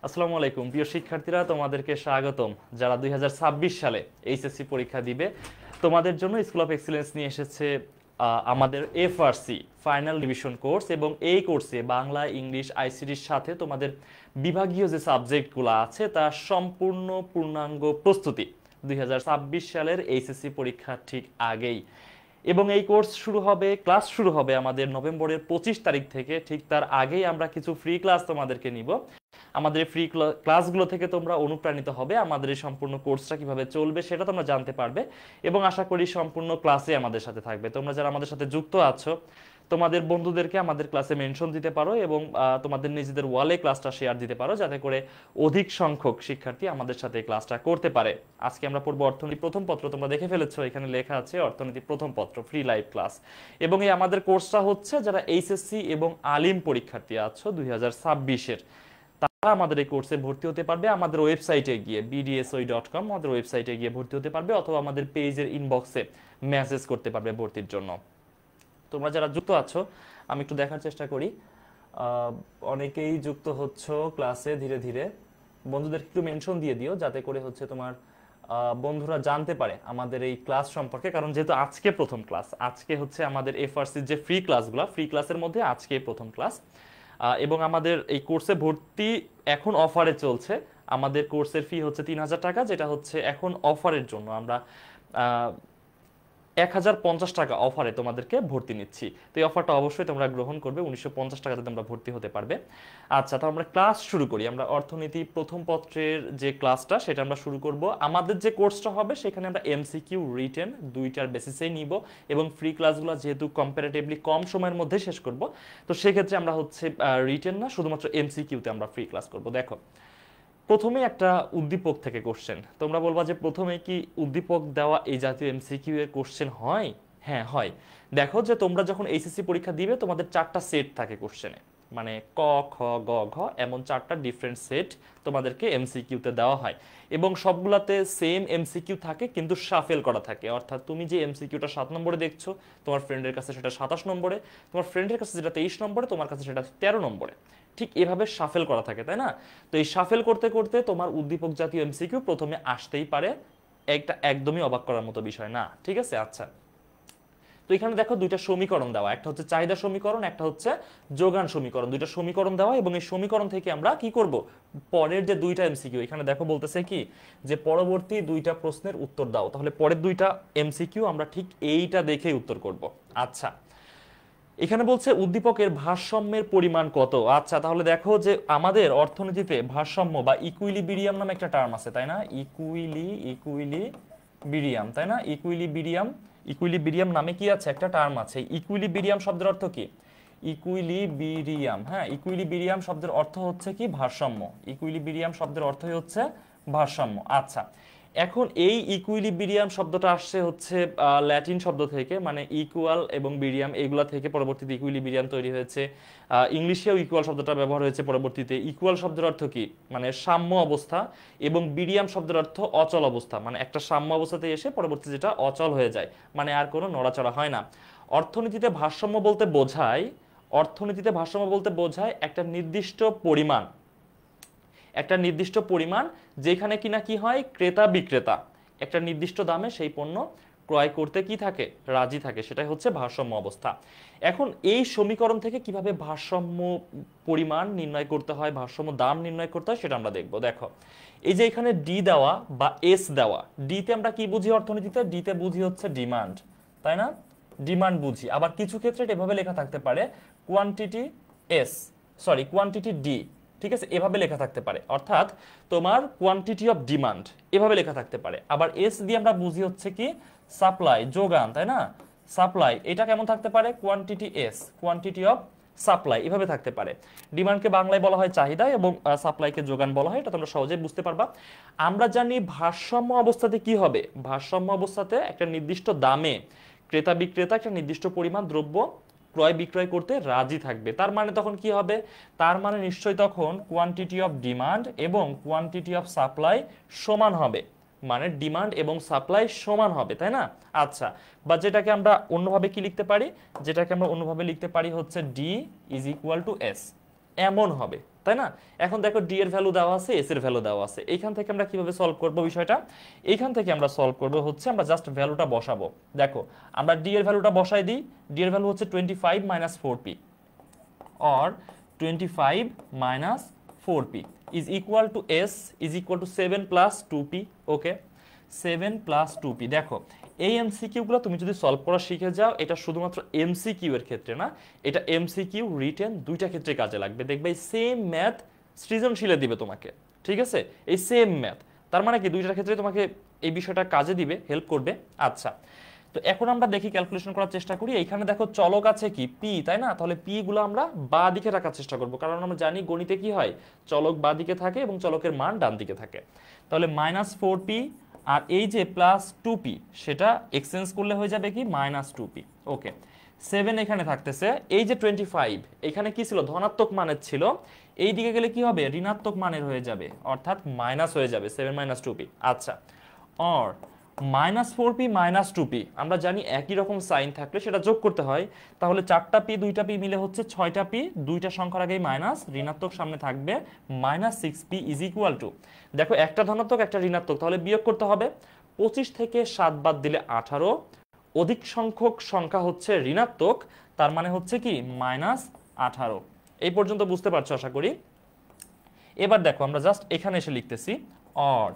আসসালামু আলাইকুম প্রিয় শিক্ষার্থীরা, তোমাদেরকে স্বাগতম। যারা 2026 সালে এইচএসসি পরীক্ষা দিবে, তোমাদের জন্য স্কুল অফ এক্সিলেন্স নিয়ে এসেছে আমাদের এফআরসি ফাইনাল রিভিশন কোর্স। এবং এই কোর্সে বাংলা, ইংলিশ, আইসিটির সাথে তোমাদের বিভাগীয় যে সাবজেক্টগুলো আছে তার সম্পূর্ণ পূর্ণাঙ্গ প্রস্তুতি 2026 সালের এইচএসসি পরীক্ষার ঠিক আগেই। এবং এই কোর্স শুরু হবে, ক্লাস শুরু হবে আমাদের নভেম্বরের 25 তারিখ থেকে। ঠিক তার আগেই আমরা কিছু ফ্রি ক্লাস তোমাদেরকে নিব। আমাদের ফ্রি ক্লাসগুলো থেকে তোমরা অনুপ্রাণিত হবে, আমাদের এই সম্পূর্ণ কোর্সটা কিভাবে চলবে সেটা তোমরা জানতে পারবে। এবং আশা করি সম্পূর্ণ ক্লাসে আমাদের সাথে থাকবে। তোমরা যারা আমাদের সাথে যুক্ত আছো, তোমাদের বন্ধুদেরকে আমাদের ক্লাসে মেনশন দিতে পারো এবং তোমাদের নিজেদের ওয়ালে ক্লাসটা শেয়ার দিতে পারো, যাতে করে অধিক সংখ্যক শিক্ষার্থী আমাদের সাথে এই ক্লাসটা করতে পারে। আজকে আমরা পড়বো অর্থনীতি প্রথম পত্র। তোমরা দেখে ফেলেছো, এখানে লেখা আছে অর্থনীতি প্রথম পত্র ফ্রি লাইভ ক্লাস। এবং এই আমাদের কোর্সটা হচ্ছে যারা এইচএসসি এবং আলিম পরীক্ষার্থী আছো 2026-এর, তারা আমাদের এই কোর্সে ভর্তি হতে পারবে আমাদের ওয়েবসাইটে গিয়ে bdsoi.com, আমাদের ওয়েবসাইটে গিয়ে ভর্তি হতে পারবে, অথবা আমাদের পেজের ইনবক্সে মেসেজ করতে পারবে ভর্তির জন্য। তোমরা যারা যুক্ত আছো, আমি একটু দেখার চেষ্টা করি। অনেকেই যুক্ত হচ্ছ ক্লাসে ধীরে ধীরে। বন্ধুদের একটু মেনশন দিয়ে দিও, যাতে করে হচ্ছে তোমার বন্ধুরা জানতে পারে আমাদের এই ক্লাস সম্পর্কে। কারণ যেহেতু আজকে প্রথম ক্লাস, আজকে হচ্ছে আমাদের এফআরসির যে ফ্রি ক্লাসগুলো, ফ্রি ক্লাসের মধ্যে আজকে প্রথম ক্লাস। এবং আমাদের এই কোর্সে ভর্তি এখন অফারে চলছে। আমাদের কোর্সের ফি হচ্ছে 3000 টাকা, যেটা হচ্ছে এখন অফারের জন্য আমরা 1050 টাকা অফারে তোমাদেরকে ভর্তি নিচ্ছি। তো এই অফারটা অবশ্যই তোমরা গ্রহণ করবে। 1950 টাকাতে তোমরা ভর্তি হতে পারবে। আচ্ছা, তো আমরা ক্লাস শুরু করি। আমরা অর্থনীতি প্রথম পত্রের যে ক্লাসটা সেটা আমরা শুরু করব। আমাদের যে কোর্সটা হবে সেখানে আমরা এমসিকিউ, রিটেন দুইটার বেসিসেই নিব। এবং ফ্রি ক্লাসগুলো যেহেতু কম্পারেটিভলি কম সময়ের মধ্যে শেষ করব, তো সেক্ষেত্রে আমরা হচ্ছে রিটেন না, শুধুমাত্র এমসিকিউতে আমরা ফ্রি ক্লাস করব। দেখো, প্রথমে একটা উদ্দীপক থেকে কোশ্চেন। তোমরা বলবা যে প্রথমে কি উদ্দীপক দেওয়া এই জাতীয় এমসিকিউ এর কোশ্চেন হয়? হ্যাঁ, হয়। দেখো যে তোমরা যখন এইচএসসি পরীক্ষা দিবে, তোমাদের 4টা সেট থাকে কোশ্চেনে, মানে ক, খ, গ, ঘ, এমন 4টা ডিফারেন্ট সেট তোমাদেরকে এমসিকিউতে দেওয়া হয়। এবং সবগুলাতে সেম এমসিকিউ থাকে, কিন্তু শাফেল করা থাকে। অর্থাৎ তুমি যে এমসিকিউটা 7 নম্বরে দেখছো, তোমার ফ্রেন্ডের কাছে সেটা 27 নম্বরে, তোমার ফ্রেন্ডের কাছে যেটা 23 নম্বরে, তোমার কাছে সেটা 13 নম্বরে। ঠিক এভাবে শাফেল করা থাকে, তাই না? তো এই শাফেল করতে করতে তোমার উদ্দীপক জাতীয় এমসিকিউ প্রথমে আসতেই পারে। একটা একদমই অবাক করার মতো বিষয় না, ঠিক আছে? আচ্ছা, তো এখানে দেখো দুইটা সমীকরণ দেওয়া, একটা হচ্ছে চাহিদা সমীকরণ, একটা হচ্ছে যোগান সমীকরণ। দুইটা সমীকরণ দেওয়া, এবং এই সমীকরণ থেকে আমরা কি করব, পরের যে দুইটা এমসিকিউ, এখানে দেখো বলতেছে কি যে পরবর্তী দুইটা প্রশ্নের উত্তর দাও। তাহলে পরের দুইটা এমসিকিউ আমরা ঠিক এইটা দেখেই উত্তর করব। আচ্ছা, এখানে বলছে উদ্দীপকের ভারসাম্যের পরিমাণ কত। আচ্ছা, তাহলে দেখো যে আমাদের অর্থনীতিতে ভারসাম্য বা ইকুইলিব্রিয়াম নামে একটা টার্ম আছে, তাই না? ইকুইলিব্রিয়াম, তাই না? ইকুইলিব্রিয়াম নামে কি আছে, একটা টার্ম আছে। ইকুইলিব্রিয়াম শব্দের অর্থ কি? ইকুইলিব্রিয়াম, হ্যাঁ, ইকুইলিব্রিয়াম শব্দের অর্থ হচ্ছে কি? ভারসাম্য। ইকুইলিব্রিয়াম শব্দের অর্থই হচ্ছে ভারসাম্য। আচ্ছা, এখন এই ইকুইলিব্রিয়াম শব্দটা আসছে হচ্ছে ল্যাটিন শব্দ থেকে, মানে ইকুয়াল এবং বিরিয়াম এগুলা থেকে পরবর্তীতে ইকুইলিব্রিয়াম তৈরি হয়েছে। ইংলিশেও ইকুয়াল শব্দটা ব্যবহার হয়েছে পরবর্তীতে। ইকুয়াল শব্দের অর্থ কি? মানে সাম্য অবস্থা। এবং বিরিয়াম শব্দের অর্থ অচল অবস্থা, মানে একটা সাম্য অবস্থাতে এসে পরবর্তীতে যেটা অচল হয়ে যায়, মানে আর কোনো নড়াচড়া হয় না। অর্থনীতিতে ভারসাম্য বলতে বোঝায়, একটা নির্দিষ্ট পরিমাণ, যেখানে কিনা কি হয়, ক্রেতা বিক্রেতা একটা নির্দিষ্ট দামে সেই পণ্য ক্রয় করতে কি থাকে, রাজি থাকে, সেটাই হচ্ছে ভারসাম্য অবস্থা। এখন এই সমীকরণ থেকে কিভাবে ভারসাম্য পরিমাণ নির্ণয় করতে হয়, ভারসাম্য দাম নির্ণয় করতে হয়, সেটা আমরা দেখব। দেখো, এই যে এখানে ডি দেওয়া বা এস দেওয়া, ডিতে আমরা কি বুঝি অর্থনীতিতে? ডিতে বুঝি হচ্ছে ডিমান্ড, তাই না? ডিমান্ড বুঝি। আবার কিছু ক্ষেত্রে এভাবে লেখা থাকতে পারে কোয়ান্টিটি ডি, ঠিক আছে? এভাবে লেখা থাকতে পারে, অর্থাৎ তোমার কোয়ান্টিটি অফ ডিমান্ড এভাবে লেখা থাকতে পারে। আবার এস দিয়ে আমরা বুঝি হচ্ছে কি সাপ্লাই, যোগান, তাই না? সাপ্লাই, এটা কেমন থাকতে পারে? কোয়ান্টিটি অফ সাপ্লাই এভাবে থাকতে পারে। ডিমান্ডকে বাংলায় বলা হয় চাহিদা এবং সাপ্লাইকে যোগান বলা হয়। এটা তোমরা সহজেই বুঝতে পারবা। আমরা জানি ভারসাম্য অবস্থাতে কি হবে, ভারসাম্য অবস্থাতে একটা নির্দিষ্ট দামে ক্রেতা বিক্রেতা একটা নির্দিষ্ট পরিমাণ দ্রব্য ক্রয় বিক্রয় করতে রাজি থাকবে। তার মানে তখন কি হবে? তার মানে নিশ্চয়ই তখন কোয়ান্টিটি অফ ডিমান্ড এবং কোয়ান্টিটি অফ সাপ্লাই সমান হবে, মানে ডিমান্ড এবং সাপ্লাই সমান হবে, তাই না? আচ্ছা, বা যেটাকে আমরা অন্যভাবে কি লিখতে পারি, হচ্ছে D is equal two S, এমন হবে। তাই না? এখন দেখো ডি এর ভ্যালু দেওয়া আছে, এস এর ভ্যালু দেওয়া আছে, এইখান থেকে আমরা কিভাবে সলভ করব বিষয়টা? এইখান থেকে আমরা সলভ করব হচ্ছে আমরা জাস্ট ভ্যালুটা বসাবো। দেখো আমরা ডি এর ভ্যালুটা বসাই দিই। ডি এর ভ্যালু হচ্ছে 25 minus 4p or 25 minus 4p is equal to s is equal to 7 plus 2p. Okay, 7 plus 2p। দেখো এই এমসিকিউ গুলো তুমি যদি সলভ করা শিখে যাও, এটা শুধুমাত্র এমসিকিউ এর ক্ষেত্রে না, এটা এমসিকিউ রিটেন দুইটা ক্ষেত্রে কাজে লাগবে। দেখবে এই সেম ম্যাথ সৃজনশীলে দিবে তোমাকে, ঠিক আছে? এই সেম ম্যাথ, তার মানে কি দুইটার ক্ষেত্রে তোমাকে এই বিষয়টা কাজে দিবে, হেল্প করবে। আচ্ছা, তো এখন আমরা দেখি ক্যালকুলেশন করার চেষ্টা করি। এইখানে দেখো চলক আছে কি পি, তাই না? তাহলে পি গুলো আমরা বাঁ দিকে রাখার চেষ্টা করব, কারণ আমরা জানি গণিতে কি হয়, চলক বাঁ দিকে থাকে এবং চলকের মান ডান দিকে থাকে। তাহলে -4p আর এই যে +2p সেটা এক্সচেঞ্জ করলে হয়ে যাবে কি -2p। ওকে, 7 এখানে থাকতেছে। এই যে 25 এখানে কি ছিল, ধনাত্মক মানের ছিল, এই দিকে গেলে কি হবে, ঋণাত্মক মানের হয়ে যাবে, অর্থাৎ মাইনাস হয়ে যাবে 7 - 2p। আচ্ছা, অর -4p -2p আমরা জানি একই রকম সাইন থাকলে সেটা যোগ করতে হয়। তাহলে 4টা পি 2টা পি মিলে হচ্ছে 6টা পি, দুইটা সংখ্যার আগেই মাইনাস, ঋণাত্মক সামনে থাকবে, -6p ইজ ইকুয়াল টু, দেখো একটা ধনাত্মক একটা ঋণাত্মক, তাহলে বিয়োগ করতে হবে। 25 থেকে 7 বাদ দিলে 18, অধিক সংখ্যক সংখ্যা হচ্ছে ঋণাত্মক, তার মানে হচ্ছে কি -18। এই পর্যন্ত বুঝতে পারছো আশা করি। এবার দেখো আমরা জাস্ট এখানে এসে লিখতেছি অর।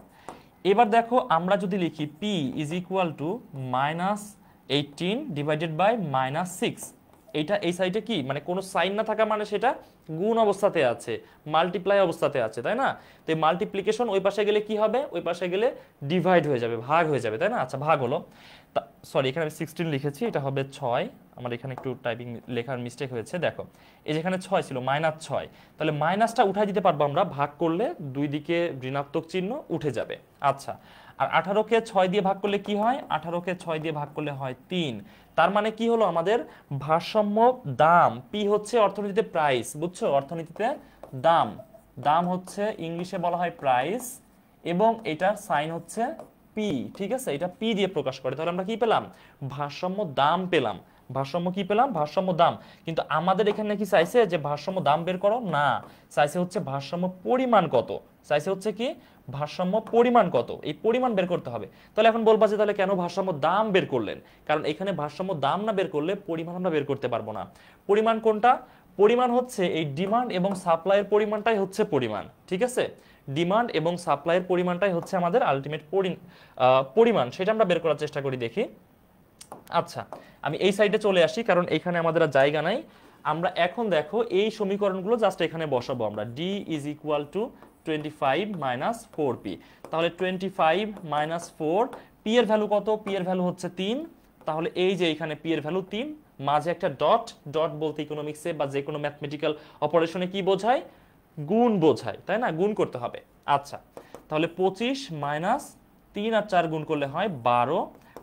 এবার দেখো আমরা যদি লিখি p is equal to -18 divided by -6, এইটা এই সাইডে কি মানে কোনো সাইন না থাকা মানে সেটা গুণ অবস্থাতে আছে, মাল্টিপ্লাই অবস্থাতে আছে, তাই না? তো এই মাল্টিপ্লিকেশন ওই পাশে গেলে কি হবে, ওই পাশে গেলে ডিভাইড হয়ে যাবে, ভাগ হয়ে যাবে, তাই না? আচ্ছা, ভাগ হলো, সরি এখানে আমি 16 লিখেছি, এটা হবে 6। আমার এখানে একটু টাইপিং লেখার মিস্টেক হয়েছে। দেখো এই যেখানে 6 ছিল, -6, তাহলে মাইনাসটা উঠাই দিতে পারবো আমরা, ভাগ করলে দুই দিকে ঋণাত্মক চিহ্ন উঠে যাবে। আচ্ছা, আর 18কে 6 দিয়ে ভাগ করলে কি হয়, 18কে 6 দিয়ে ভাগ করলে হয় 3। তার মানে কি হলো, আমাদের ভারসাম্য দাম, পি হচ্ছে অর্থনীতিতে প্রাইস, বুঝছো? অর্থনীতিতে দাম, দাম হচ্ছে ইংলিশে বলা হয় প্রাইস, এবং এটার সাইন হচ্ছে পি, ঠিক আছে? এটা পি দিয়ে প্রকাশ করে। তাহলে আমরা কি পেলাম, ভারসাম্য দাম পেলাম। ভারসাম্য কি পেলাম, ভারসাম্য দাম। কিন্তু আমাদের এখানে কি চাইছে যে ভারসাম্য দাম বের করো, না, চাইছে হচ্ছে ভারসাম্য পরিমাণ কত, চাইছে হচ্ছে কি ভারসাম্য পরিমাণ কত, এই পরিমাণ বের করতে হবে। তাহলে এখন বলবা যে তাহলে কেন ভারসাম্য দাম বের করলেন? কারণ এখানে ভারসাম্য দাম না বের করলে পরিমাণ আমরা বের করতে পারবো না। পরিমাণ কোনটা, পরিমাণ হচ্ছে এই ডিমান্ড এবং সাপ্লাইয়ের পরিমাণটাই হচ্ছে পরিমাণ, ঠিক আছে? ডিমান্ড এবং সাপ্লাইয়ের পরিমাণটাই হচ্ছে আমাদের আলটিমেট পরিমাণ, সেটা আমরা বের করার চেষ্টা করি, দেখি। আচ্ছা, আমি এই সাইডে চলে আসি, কারণ এখানে আমাদের আর জায়গা নাই। আমরা এখন দেখো এই সমীকরণগুলো জাস্ট এখানে বসাবো আমরা। d is equal two 25 - 4p, তাহলে 25 - 4, p এর ভ্যালু কত, p এর ভ্যালু হচ্ছে 3, তাহলে এই যে এখানে p এর ভ্যালু 3, মাঝে একটা ডট, ডট বলতে ইকোনমিক্সে বা যে কোনো ম্যাথমেটিক্যাল অপারেশনে কি বোঝায়, গুণ বোঝায়, তাই না? গুণ করতে হবে। আচ্ছা, তাহলে 25 - 3 আর 4 গুণ করলে হয় 12,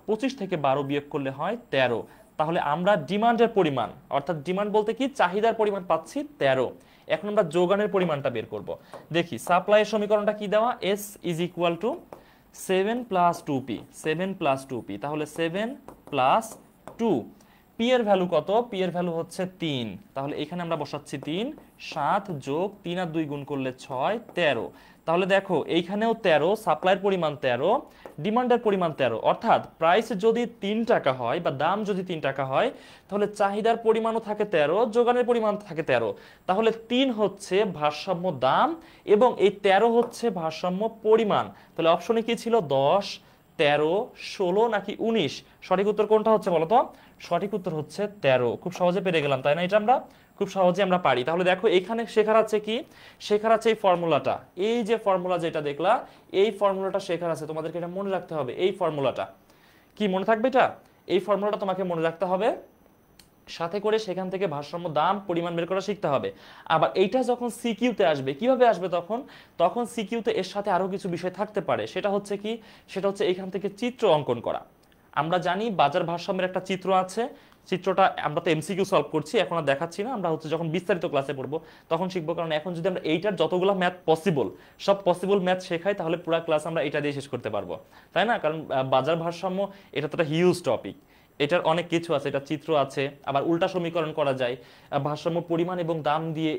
25 থেকে 12 বিয়োগ করলে হয় 13। তাহলে আমরা ডিমান্ডের পরিমাণ, অর্থাৎ ডিমান্ড বলতে কি চাহিদার পরিমাণ পাচ্ছি 13। এখন আমরা যোগানের পরিমাণটা বের করব। দেখি সাপ্লাইয়ের সমীকরণটা কি দেওয়া, s is equal two 7 + 2p, 7 + 2p, তাহলে 7 + 2, পি এর ভ্যালু কত, পি এর ভ্যালু হচ্ছে 3, তাহলে এখানে আমরা বসাচ্ছি 3, 7 যোগ 3 আর 2 গুণ করলে 6, 13। তাহলে দেখো এইখানেও 13, সাপ্লাইয়ের পরিমাণ 13, ডিমান্ডের পরিমাণ 13, অর্থাৎ প্রাইস যদি 3 টাকা হয় বা দাম যদি 3 টাকা হয়, তাহলে চাহিদার পরিমাণও থাকে 13, যোগানের পরিমাণ থাকে 13। তাহলে 3 হচ্ছে ভারসাম্য দাম এবং এই 13 হচ্ছে ভারসাম্য পরিমাণ। তাহলে অপশনে কি ছিল, 10, 13, 16 নাকি 19? সঠিক উত্তর কোনটা হচ্ছে বলো তো? সঠিক উত্তর হচ্ছে 13। খুব সহজে পেরে গেলাম, তাই না? এটা আমরা খুব সহজে আমরা পারি। তাহলে দেখো এখানে শেখার আছে কি, শেখার আছে এই ফর্মুলাটা, এই যে ফর্মুলা যেটা দেখলা, এই ফর্মুলাটা শেখার আছে, তোমাদেরকে এটা মনে রাখতে হবে। এই ফর্মুলাটা কি মনে থাকবে, এটা এই ফর্মুলাটা তোমাকে মনে রাখতে হবে, সাথে করে সেখান থেকে ভারসাম্য দাম পরিমাণ বের করা শিখতে হবে। আবার এইটা যখন সিকিউতে আসবে, কিভাবে আসবে তখন, তখন সিকিউতে এর সাথে আরো কিছু বিষয় থাকতে পারে। সেটা হচ্ছে কি, সেটা হচ্ছে এখান থেকে চিত্র অঙ্কন করা। আমরা জানি বাজার ভারসাম্যের একটা চিত্র আছে, চিত্রটা আমরা তো এমসিকিউ সলভ করছি, এখন আর দেখাচ্ছি না, আমরা হচ্ছে যখন বিস্তারিত ক্লাসে পড়বো তখন শিখবো। কারণ এখন যদি আমরা এইটার যতগুলো ম্যাথ পসিবল, সব পসিবল ম্যাথ শেখাই, তাহলে পুরো ক্লাস আমরা এটা দিয়ে শেষ করতে পারবো, তাই না? কারণ বাজার ভারসাম্য এটা তো একটা হিউজ টপিক, এটার অনেক কিছু আছে, এটা চিত্র আছে, আবার উল্টা সমীকরণ করা যায়, ভারসাম্য পরিমাণ এবং দাম দিয়ে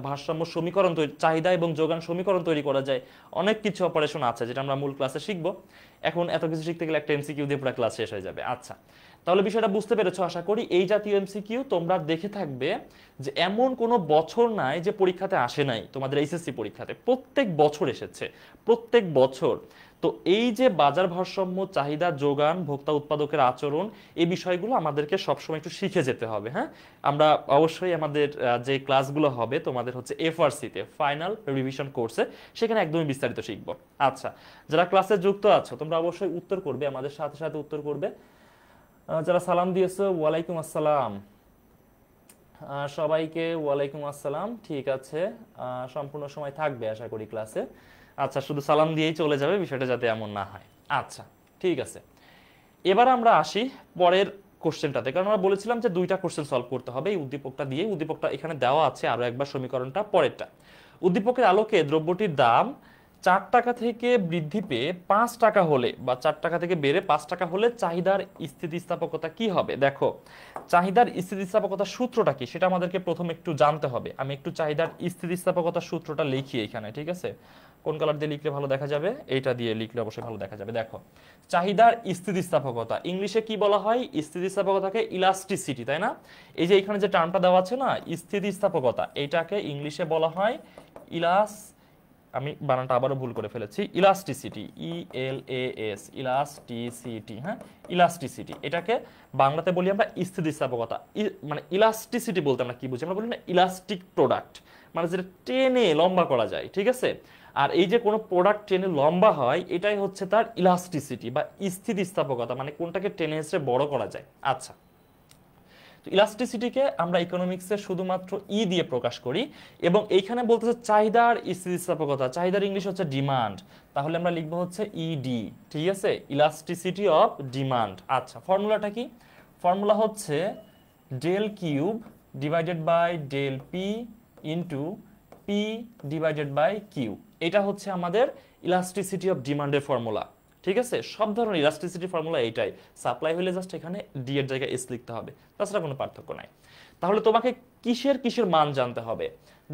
ভারসাম্য সমীকরণ তৈরি, চাহিদা এবং যোগান সমীকরণ তৈরি করা যায়, অনেক কিছু অপারেশন আছে যেটা আমরা মূল ক্লাসে শিখবো। এখন এত কিছু শিখতে গেলে একটা এমসিকিউ দিয়ে পুরো ক্লাস শেষ হয়ে যাবে। আচ্ছা, তাহলে বিষয়টা বুঝতে পেরেছো আশা করি। এই জাতীয় এমসিকিউ তোমরা দেখে থাকবে যে এমন কোনো বছর নাই যে পরীক্ষাতে আসে নাই, তোমাদের এইচএসসি পরীক্ষাতে প্রত্যেক বছর এসেছে, প্রত্যেক বছর। তো এই যে বাজার ভারসাম্য, চাহিদা, যোগান, ভোক্তা উৎপাদকের আচরণ, এই বিষয়গুলো আমাদেরকে সবসময় একটু শিখে যেতে হবে। হ্যাঁ, আমরা অবশ্যই আমাদের যে ক্লাসগুলো হবে তোমাদের হচ্ছে এফআরসিতে, ফাইনাল রিভিশন কোর্সে, সেখানে একদমই বিস্তারিত শিখবো। আচ্ছা, যারা ক্লাসে যুক্ত আছো তোমরা অবশ্যই উত্তর করবে, আমাদের সাথে সাথে উত্তর করবে। যারা সালাম দিয়েছো ওয়ালাইকুম আসসালাম, সবাইকে ওয়ালাইকুম আসসালাম। ঠিক আছে, সম্পূর্ণ সময় থাকবে আশা করি ক্লাসে। আচ্ছা, শুধু সালাম দিয়েই চলে যাবে, বিষয়টা যাতে এমন না হয়। আচ্ছা, ঠিক আছে, এবার আমরা আসি পরের কোশ্চেনটাতে, কারণ আমরা বলেছিলাম যে দুইটা কোশ্চেন সলভ করতে হবে এই উদ্দীপকটা দিয়ে। উদ্দীপকটা এখানে দেওয়া আছে, আরো একবার সমীকরণটা পরেরটা। উদ্দীপকের আলোকে দ্রব্যটির দাম 4 টাকা থেকে বৃদ্ধি পেয়ে 5 টাকা হলে, বা 4 টাকা থেকে বেড়ে 5 টাকা হলে চাহিদার স্থিতিস্থাপকতা কি হবে? দেখো, চাহিদার স্থিতিস্থাপকতার সূত্রটা কি সেটা আমাদেরকে প্রথম একটু জানতে হবে। আমি একটু চাহিদার স্থিতিস্থাপকতার সূত্রটা লিখি এখানে, ঠিক আছে? কোন কালার দিয়ে লিখলে ভালো দেখা যাবে? এইটা দিয়ে লিখলে অবশ্যই ভালো দেখা যাবে। দেখো, চাহিদার স্থিতিস্থাপকতা ইংলিশে কি বলা হয়? স্থিতিস্থাপকতাকে ইলাস্টিসিটি, তাই না? এই যে এখানে যে টার্মটা দেওয়া আছে না, স্থিতিস্থাপকতা, এটাকে ইংলিশে বলা হয় আমি বানানটা আবারও ভুল করে ফেলেছি, ইলাস্টিসিটি, ELAS, ইলাস্টিসিটি। হ্যাঁ, ইলাস্টিসিটি, এটাকে বাংলাতে বলি আমরা স্থিতিস্থাপকতা। মানে ইলাস্টিসিটি বলতে আমরা কি বুঝি? আমরা বলি না ইলাস্টিক প্রোডাক্ট, মানে যেটা টেনে লম্বা করা যায়, ঠিক আছে? আর এই যে কোনো প্রোডাক্ট টেনে লম্বা হয়, এটাই হচ্ছে তার ইলাস্টিসিটি বা স্থিতিস্থাপকতা, মানে কোনটাকে টেনে হেসড়ে বড় করা যায়। আচ্ছা, ইলাস্টিসিটিকে আমরা ইকোনমিক্সে শুধুমাত্র ই দিয়ে প্রকাশ করি, এবং এইখানে বলতেছে চাহিদার স্থিতিস্থাপকতা, চাহিদার ইংলিশ হচ্ছে ডিমান্ড, তাহলে আমরা লিখবো হচ্ছে ইডি, ঠিক আছে? Elasticity of demand. আচ্ছা, ফর্মুলাটা কি? ফর্মুলা হচ্ছে del Q divided by del P into P divided by Q. এটা হচ্ছে আমাদের ইলাস্টিসিটি অফ ডিমান্ডের ফর্মুলা, ঠিক আছে? সব ধরনের ইলাস্টিসিটি ফর্মুলা এইটাই, সাপ্লাই হলে জাস্ট এখানে ডি এর জায়গায় এস লিখতে হবে, তাছাড়া কোনো পার্থক্য নাই। তাহলে তোমাকে কিসের কিসের মান জানতে হবে?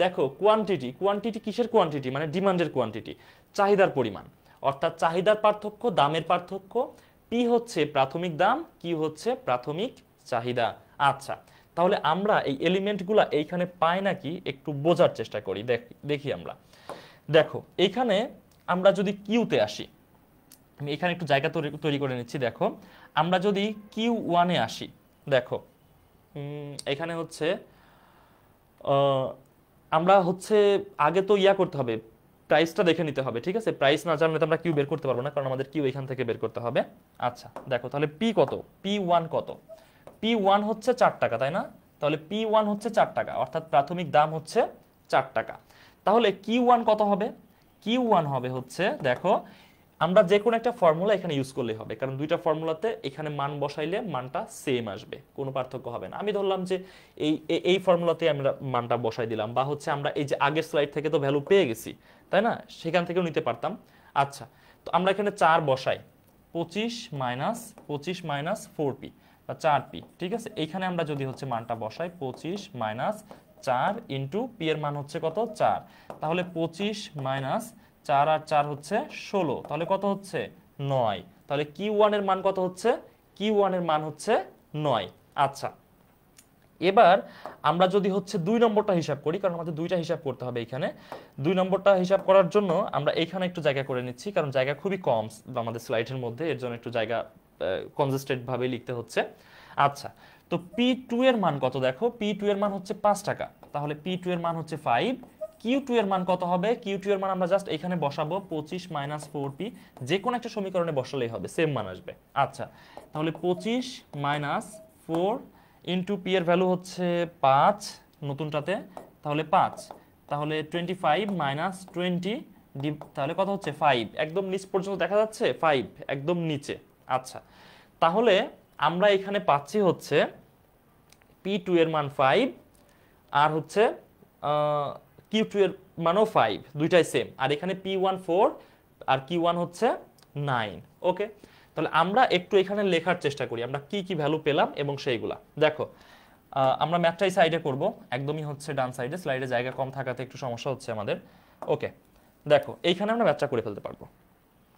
দেখো, কোয়ান্টিটি, কোয়ান্টিটি কিসের কোয়ান্টিটি? মানে ডিমান্ডের কোয়ান্টিটি, চাহিদার পরিমাণ, অর্থাৎ চাহিদার পার্থক্য, দামের পার্থক্য। পি হচ্ছে প্রাথমিক দাম, কি হচ্ছে প্রাথমিক চাহিদা। আচ্ছা, তাহলে আমরা এই এলিমেন্টগুলা এইখানে পাই নাকি একটু বোঝার চেষ্টা করি, দেখি আমরা। দেখো, এইখানে আমরা যদি কিউতে আসি, আমি এখানে একটু জায়গা তৈরি করে নিচ্ছি। দেখো, আমরা যদি Q1-এ আসি, দেখো এখানে হচ্ছে আমরা হচ্ছে আগে তো করতে হবে, প্রাইসটা দেখে নিতে হবে, ঠিক আছে? প্রাইস না জানলে তো আমরা কিউ বের করতে পারবো না, কারণ আমাদের কিউ এখান থেকে বের করতে হবে। আচ্ছা, দেখো তাহলে পি কত, P1 কত? P1 হচ্ছে 4 টাকা, তাই না? তাহলে P1 হচ্ছে 4 টাকা, অর্থাৎ প্রাথমিক দাম হচ্ছে 4 টাকা। তাহলে Q1 কত হবে? Q1 হবে হচ্ছে, দেখো আমরা যে কোনো একটা ফর্মুলা এখানে ইউজ করলেই হবে, কারণ দুইটা ফর্মুলাতে এখানে মান বসাইলে মানটা সেম আসবে, কোনো পার্থক্য হবে না। আমি ধরলাম যে এই ফর্মুলাতে আমরা মানটা বসাই দিলাম, বা হচ্ছে আমরা এই যে আগের স্লাইড থেকে তো ভ্যালু পেয়ে গেছি, তাই না? সেখান থেকেও নিতে পারতাম। আচ্ছা, তো আমরা এখানে 4 বসাই, 25 মাইনাস 4p বা 4p, ঠিক আছে? এইখানে আমরা যদি হচ্ছে মানটা বসাই 25 মাইনাস 4 ইন্টু পি এর মান হচ্ছে কত? 4, তাহলে 25 মাইনাস 4 আর 4 হচ্ছে 16, তাহলে কত হচ্ছে? 9। তাহলে Q1 এর মান কত হচ্ছে? Q1 এর মান হচ্ছে 9। আচ্ছা, এবার আমরা যদি হচ্ছে 2 নম্বরটা হিসাব করি, কারণ আমাদের দুইটা হিসাব করতে হবে এখানে। 2 নম্বরটা হিসাব করার জন্য আমরা এখানে একটু জায়গা করে নিচ্ছি, কারণ জায়গা খুবই কম আমাদের স্লাইডের মধ্যে, এর জন্য একটু জায়গা কনজেস্টেড ভাবে লিখতে হচ্ছে। আচ্ছা, তো P2 এর মান কত? দেখো, P2 এর মান হচ্ছে 5 টাকা, তাহলে P2 এর মান হচ্ছে 5। Q2 এর মান কত হবে? Q2 এর মান আমরা জাস্ট এখানে বসাবো 25 মাইনাস 4p, যে কোনো একটা সমীকরণে বসালেই হবে, সেম মান আসবে। আচ্ছা, তাহলে 25 মাইনাস 4 ইন্টু পি এর ভ্যালু হচ্ছে 5 নতুনটাতে, তাহলে 5, তাহলে 25 মাইনাস 20, তাহলে কত হচ্ছে? 5। একদম নিচ পর্যন্ত দেখা যাচ্ছে 5, একদম নিচে। আচ্ছা, তাহলে আমরা এখানে পাচ্ছি হচ্ছে P2 এর মান 5, আর হচ্ছে Q2 এর মানও 5, দুইটাই সেম। আর এখানে P1 4 আর Q1 হচ্ছে 9। ওকে, তাহলে আমরা একটু এখানে লেখার চেষ্টা করি আমরা কি কি ভ্যালু পেলাম এবং সেইগুলা দেখো। আমরা ম্যাথটাই সাইডে করব, একদমই হচ্ছে ডান সাইডে, স্লাইডে জায়গা কম থাকাতে একটু সমস্যা হচ্ছে আমাদের। ওকে, দেখো এইখানে আমরা ম্যাথটা করে ফেলতে পারবো।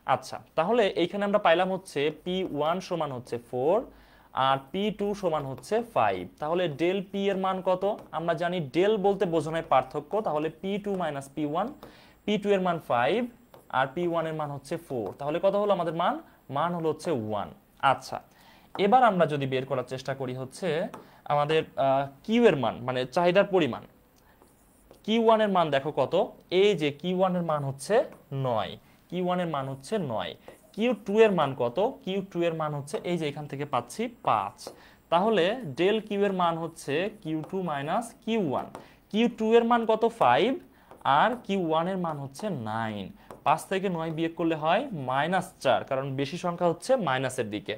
আচ্ছা, তাহলে এইখানে আমরা পাইলাম হচ্ছে P1 সমান হচ্ছে 4 আর P2 সমান হচ্ছে 5। তাহলে ডেল P এর মান কত? আমরা জানি ডেল বলতে বোঝানোর পার্থক্য, তাহলে P2 মাইনাস P1, P2 এর মান 5 আর P1 এর মান হচ্ছে 4। তাহলে কত হলো আমাদের মান? মান হলো হচ্ছে 1। আচ্ছা, এবার আমরা যদি বের করার চেষ্টা করি হচ্ছে আমাদের কিউ এর মান, মানে চাহিদার পরিমাণ। Q1 এর মান দেখো কত, এই যে Q1 এর মান হচ্ছে 9, Q1 এর মান হচ্ছে 9। Q2 এর মান কত? Q2 এর মান হচ্ছে এই যে এখান থেকে পাচ্ছি 5। তাহলে ডেল Q এর মান হচ্ছে Q2 মাইনাস Q1। Q2 এর মান কত? 5 আর Q1 এর মান হচ্ছে 9। 5 থেকে 9 বিয়োগ করলে হয় -4, কারণ বেশি সংখ্যা হচ্ছে মাইনাসের দিকে।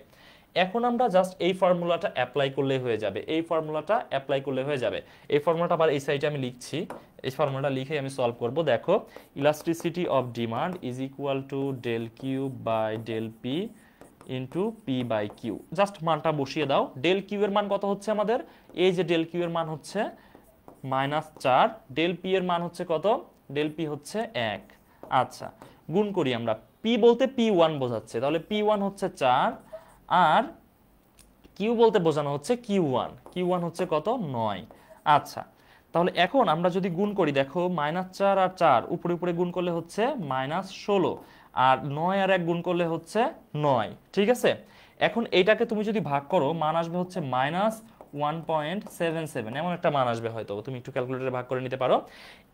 এখন আমরা জাস্ট এই ফর্মুলাটা অ্যাপ্লাই করলে হয়ে যাবে, এই ফর্মুলাটা অ্যাপ্লাই করলে হয়ে যাবে। এই ফর্মুলাটা আবার এই সাইডে আমি লিখছি, এই ফর্মুলাটা লিখে আমি সলভ করব। দেখো, elasticity of demand is equal to del Q by del P into P by Q. Just মানটা বসিয়ে দাও। ডেল কিউ এর মান কত হচ্ছে আমাদের? এই যে ডেল কিউ এর মান হচ্ছে -4, ডেল পি এর মান হচ্ছে কত? ডেল পি হচ্ছে 1। আচ্ছা, গুণ করি আমরা। পি বলতে P1 বোঝাচ্ছে, তাহলে P1 হচ্ছে 4 আর কিউ বলতে বোঝানো হচ্ছে Q1, Q1 হচ্ছে কত? 9। আচ্ছা, তাহলে এখন আমরা যদি গুণ করি, দেখো -4 আর 4 উপরে উপরে গুণ করলে হচ্ছে -16 আর 9 আর 1 গুণ করলে হচ্ছে 9। ঠিক আছে, এখন এইটাকে তুমি যদি ভাগ করো মান আসবে হচ্ছে -1.77, এমন একটা মান আসবে, হয়তো তুমি একটু ক্যালকুলেটরে ভাগ করে নিতে পারো।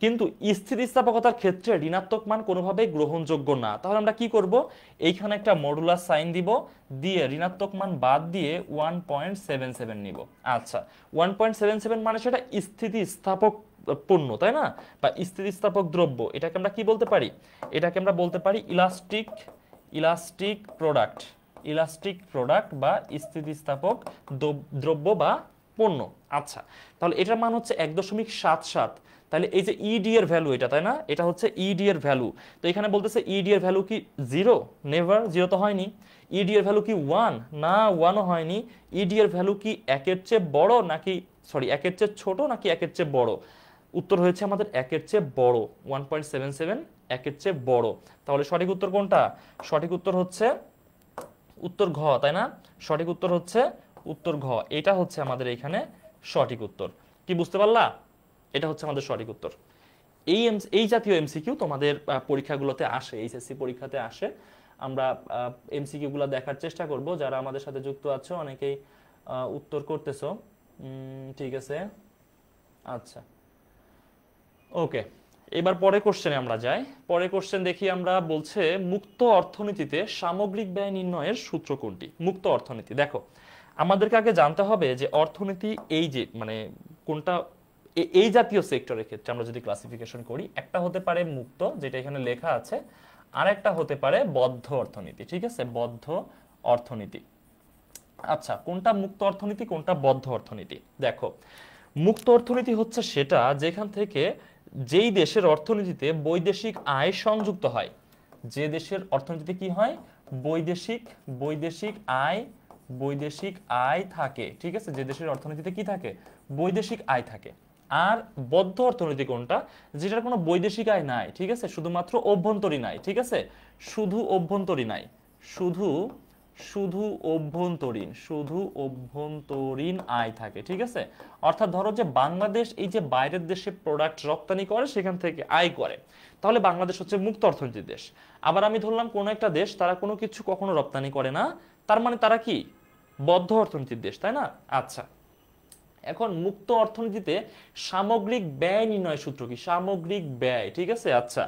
কিন্তু স্থিতিস্থাপকতার ক্ষেত্রে ঋণাত্মক মান কোনোভাবেই গ্রহণযোগ্য না। তাহলে আমরা কি করব? এইখানে একটা মডুলাস সাইন দিব, দিয়ে ঋণাত্মক মান বাদ দিয়ে 1.77 নিব। আচ্ছা, 1.77 মানে সেটা স্থিতিস্থাপক পণ্য, তাই না? বা স্থিতিস্থাপক দ্রব্য। এটাকে আমরা কি বলতে পারি? এটাকে আমরা বলতে পারি ইলাস্টিক প্রোডাক্ট, ইলাস্টিক প্রোডাক্ট বা স্থিতিস্থাপক দ্রব্য বা পণ্য। আচ্ছা, তাহলে এটার মান হচ্ছে 1.77। তাহলে এই যে ইডি এর ভ্যালু এটা, তাই না? এটা হচ্ছে ইডি এর ভ্যালু। তো এখানে বলতেছে ইডি এর ভ্যালু কি 0? নেভার, 0 তো হয়নি। ইডি এর ভ্যালু কি 1? না, 1ও হয়নি। ইডি এর ভ্যালু কি 1-এর চেয়ে বড় নাকি, সরি, 1-এর চেয়ে ছোট নাকি 1-এর চেয়ে বড়? উত্তর হয়েছে আমাদের 1-এর চেয়ে বড়। 1.77 1-এর চেয়ে বড়। তাহলে সঠিক উত্তর কোনটা? সঠিক উত্তর হচ্ছে উত্তর ঘ, তাই না? সঠিক উত্তর হচ্ছে উত্তর ঘ। এটা হচ্ছে আমাদের এখানে সঠিক উত্তর। কি বুঝতে পারলা? এটা হচ্ছে আমাদের সঠিক উত্তর। এই জাতীয় এমসিকিউ তোমাদের পরীক্ষাগুলোতে আসে, এইচএসসি পরীক্ষাতে আসে। আমরা এমসিকিউ গুলো দেখার চেষ্টা করব। যারা আমাদের সাথে যুক্ত আছো অনেকেই উত্তর করতেছো। ঠিক আছে, আচ্ছা, ওকে। এবার পরের কোশ্চেনে আমরা যাই। পরের কোশ্চেন দেখি আমরা, বলছে মুক্ত অর্থনীতিতে সামগ্রিক ব্যয় নির্ণয়ের সূত্র কোনটি? মুক্ত অর্থনীতি, দেখো আমাদেরকে আগে জানতে হবে যে অর্থনীতি এই যে মানে কোনটা, এই জাতীয় সেক্টরের ক্ষেত্রে আমরা যদি ক্লাসিফিকেশন করি, একটা হতে পারে মুক্ত, যেটা এখানে লেখা আছে, আর একটা হতে পারে বদ্ধ অর্থনীতি। ঠিক আছে, বদ্ধ অর্থনীতি। আচ্ছা, কোনটা মুক্ত অর্থনীতি, কোনটা বদ্ধ অর্থনীতি? দেখো, মুক্ত অর্থনীতি হচ্ছে সেটা যেখান থেকে যেই দেশের অর্থনীতিতে বৈদেশিক আয় সংযুক্ত হয়, যে দেশের অর্থনীতিতে কি হয়? বৈদেশিক বৈদেশিক আয় বৈদেশিক আয় থাকে। ঠিক আছে, যে দেশের অর্থনীতিতে কি থাকে? বৈদেশিক আয় থাকে। আর বদ্ধ অর্থনীতি কোনটা? যেটার কোনো বৈদেশিক আয় নাই। ঠিক আছে, শুধুমাত্র অভ্যন্তরীণ আয়। ঠিক আছে, শুধু অভ্যন্তরীণ আয়, শুধু শুধু অভ্যন্তরীণ আয় থাকে। ঠিক আছে, অর্থাৎ ধরো যে বাংলাদেশ এই যে বাইরের দেশে প্রোডাক্ট রপ্তানি করে, সেখান থেকে আয় করে, তাহলে বাংলাদেশ হচ্ছে মুক্ত অর্থনীতির দেশ। আবার আমি ধরলাম কোন একটা দেশ তারা কোনো কিছু কখনো রপ্তানি করে না, তার মানে তারা কি? বদ্ধ অর্থনীতির দেশ, তাই না? আচ্ছা, এখন মুক্ত অর্থনীতিতে সামগ্রিক ব্যয় নির্ণয় সূত্র কি? সামগ্রিক ব্যয়। ঠিক আছে, আচ্ছা,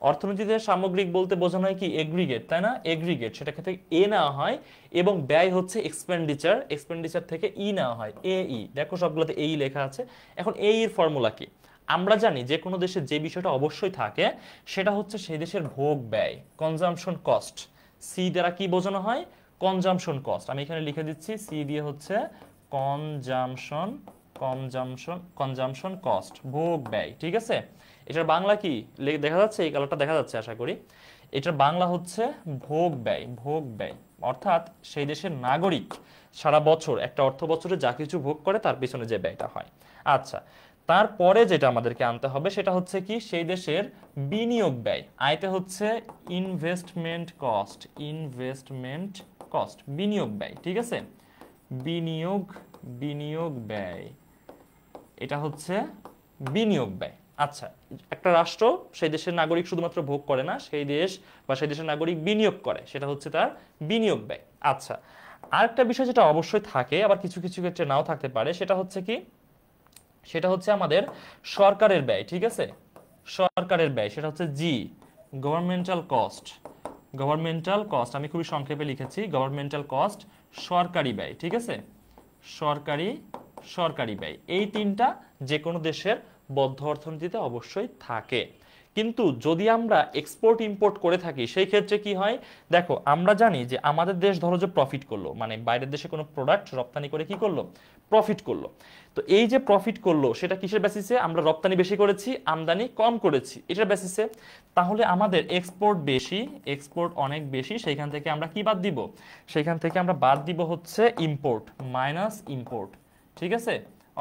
অর্থনীতিতে সামগ্রিক বলতে বোঝানো হয় কি? এগ্রিগেট, তাই না? এগ্রিগেট, সেটা থেকে এ নেওয়া হয়, এবং ব্যয় হচ্ছে এক্সপেন্ডিচার, এক্সপেন্ডিচার থেকে ই নেওয়া হয়, এ ই। দেখো সবগুলোতে এই লেখা আছে। এখন এই এর ফর্মুলা কি? আমরা জানি যে কোনো দেশে যে বিষয়টা অবশ্যই থাকে সেটা হচ্ছে সেই দেশের ভোগ ব্যয়, কনজাম্পশন কস্ট। সি দ্বারা কি বোঝানো হয়? Consumption cost. আমি এখানে লিখে দিচ্ছি, সি দিয়ে হচ্ছে কনজাম্পশন কস্ট, ভোগ ব্যয়। ঠিক আছে, এটার বাংলা কি দেখা যাচ্ছে? এই কালারটা দেখা যাচ্ছে আশা করি। এটার বাংলা হচ্ছে ভোগ ব্যয়, ভোগ ব্যয়। অর্থাৎ সেই দেশের নাগরিক সারা বছর একটা অর্থ বছরে যা কিছু ভোগ করে তার পিছনে যে ব্যয়টা হয়। আচ্ছা, তারপরে যেটা আমাদেরকে আনতে হবে সেটা হচ্ছে কি সেই দেশের বিনিয়োগ ব্যয়। আয়তে হচ্ছে ইনভেস্টমেন্ট কস্ট, ইনভেস্টমেন্ট কস্ট, বিনিয়োগ ব্যয়। ঠিক আছে, বিনিয়োগ, বিনিয়োগ ব্যয়, এটা হচ্ছে বিনিয়োগ ব্যয়। আচ্ছা, একটা রাষ্ট্র সেই দেশের নাগরিক শুধুমাত্র ভোগ করে না, সেই দেশ বা সেই দেশের নাগরিক বিনিয়োগ করে, সেটা হচ্ছে তার বিনিয়োগ ব্যয়। আচ্ছা, আরেকটা বিষয় যেটা অবশ্যই থাকে, আবার কিছু কিছু ক্ষেত্রে নাও থাকতে পারে, সেটা হচ্ছে কি, সেটা হচ্ছে আমাদের সরকারের ব্যয়। ঠিক আছে, সরকারের ব্যয়, সেটা হচ্ছে জি, গভর্নমেন্টাল কস্ট, গভর্নমেন্টাল কস্ট, আমি খুবই সংক্ষেপে লিখেছি গভর্নমেন্টাল কস্ট, সরকারি ব্যয়। ঠিক আছে, সরকারি, সরকারি ব্যয়, এই তিনটা যে কোনো দেশের বদ্ধ অর্থনীতিতে অবশ্যই থাকে। কিন্তু যদি আমরা এক্সপোর্ট ইম্পোর্ট করে থাকি সেই ক্ষেত্রে কি হয়, দেখো আমরা জানি যে আমাদের দেশ ধরো যে প্রফিট করলো, মানে বাইরের দেশে কোনো প্রোডাক্ট রপ্তানি করে কি করলো, প্রফিট করলো। তো এই যে প্রফিট করলো সেটা কিসের বেসিসে, আমরা রপ্তানি বেশি করেছি আমদানি কম করেছি, এটার বেসিসে। তাহলে আমাদের এক্সপোর্ট বেশি, এক্সপোর্ট অনেক বেশি, সেইখান থেকে আমরা কি বাদ দিব, সেইখান থেকে আমরা বাদ দিব হচ্ছে ইম্পোর্ট, মাইনাস ইম্পোর্ট। ঠিক আছে,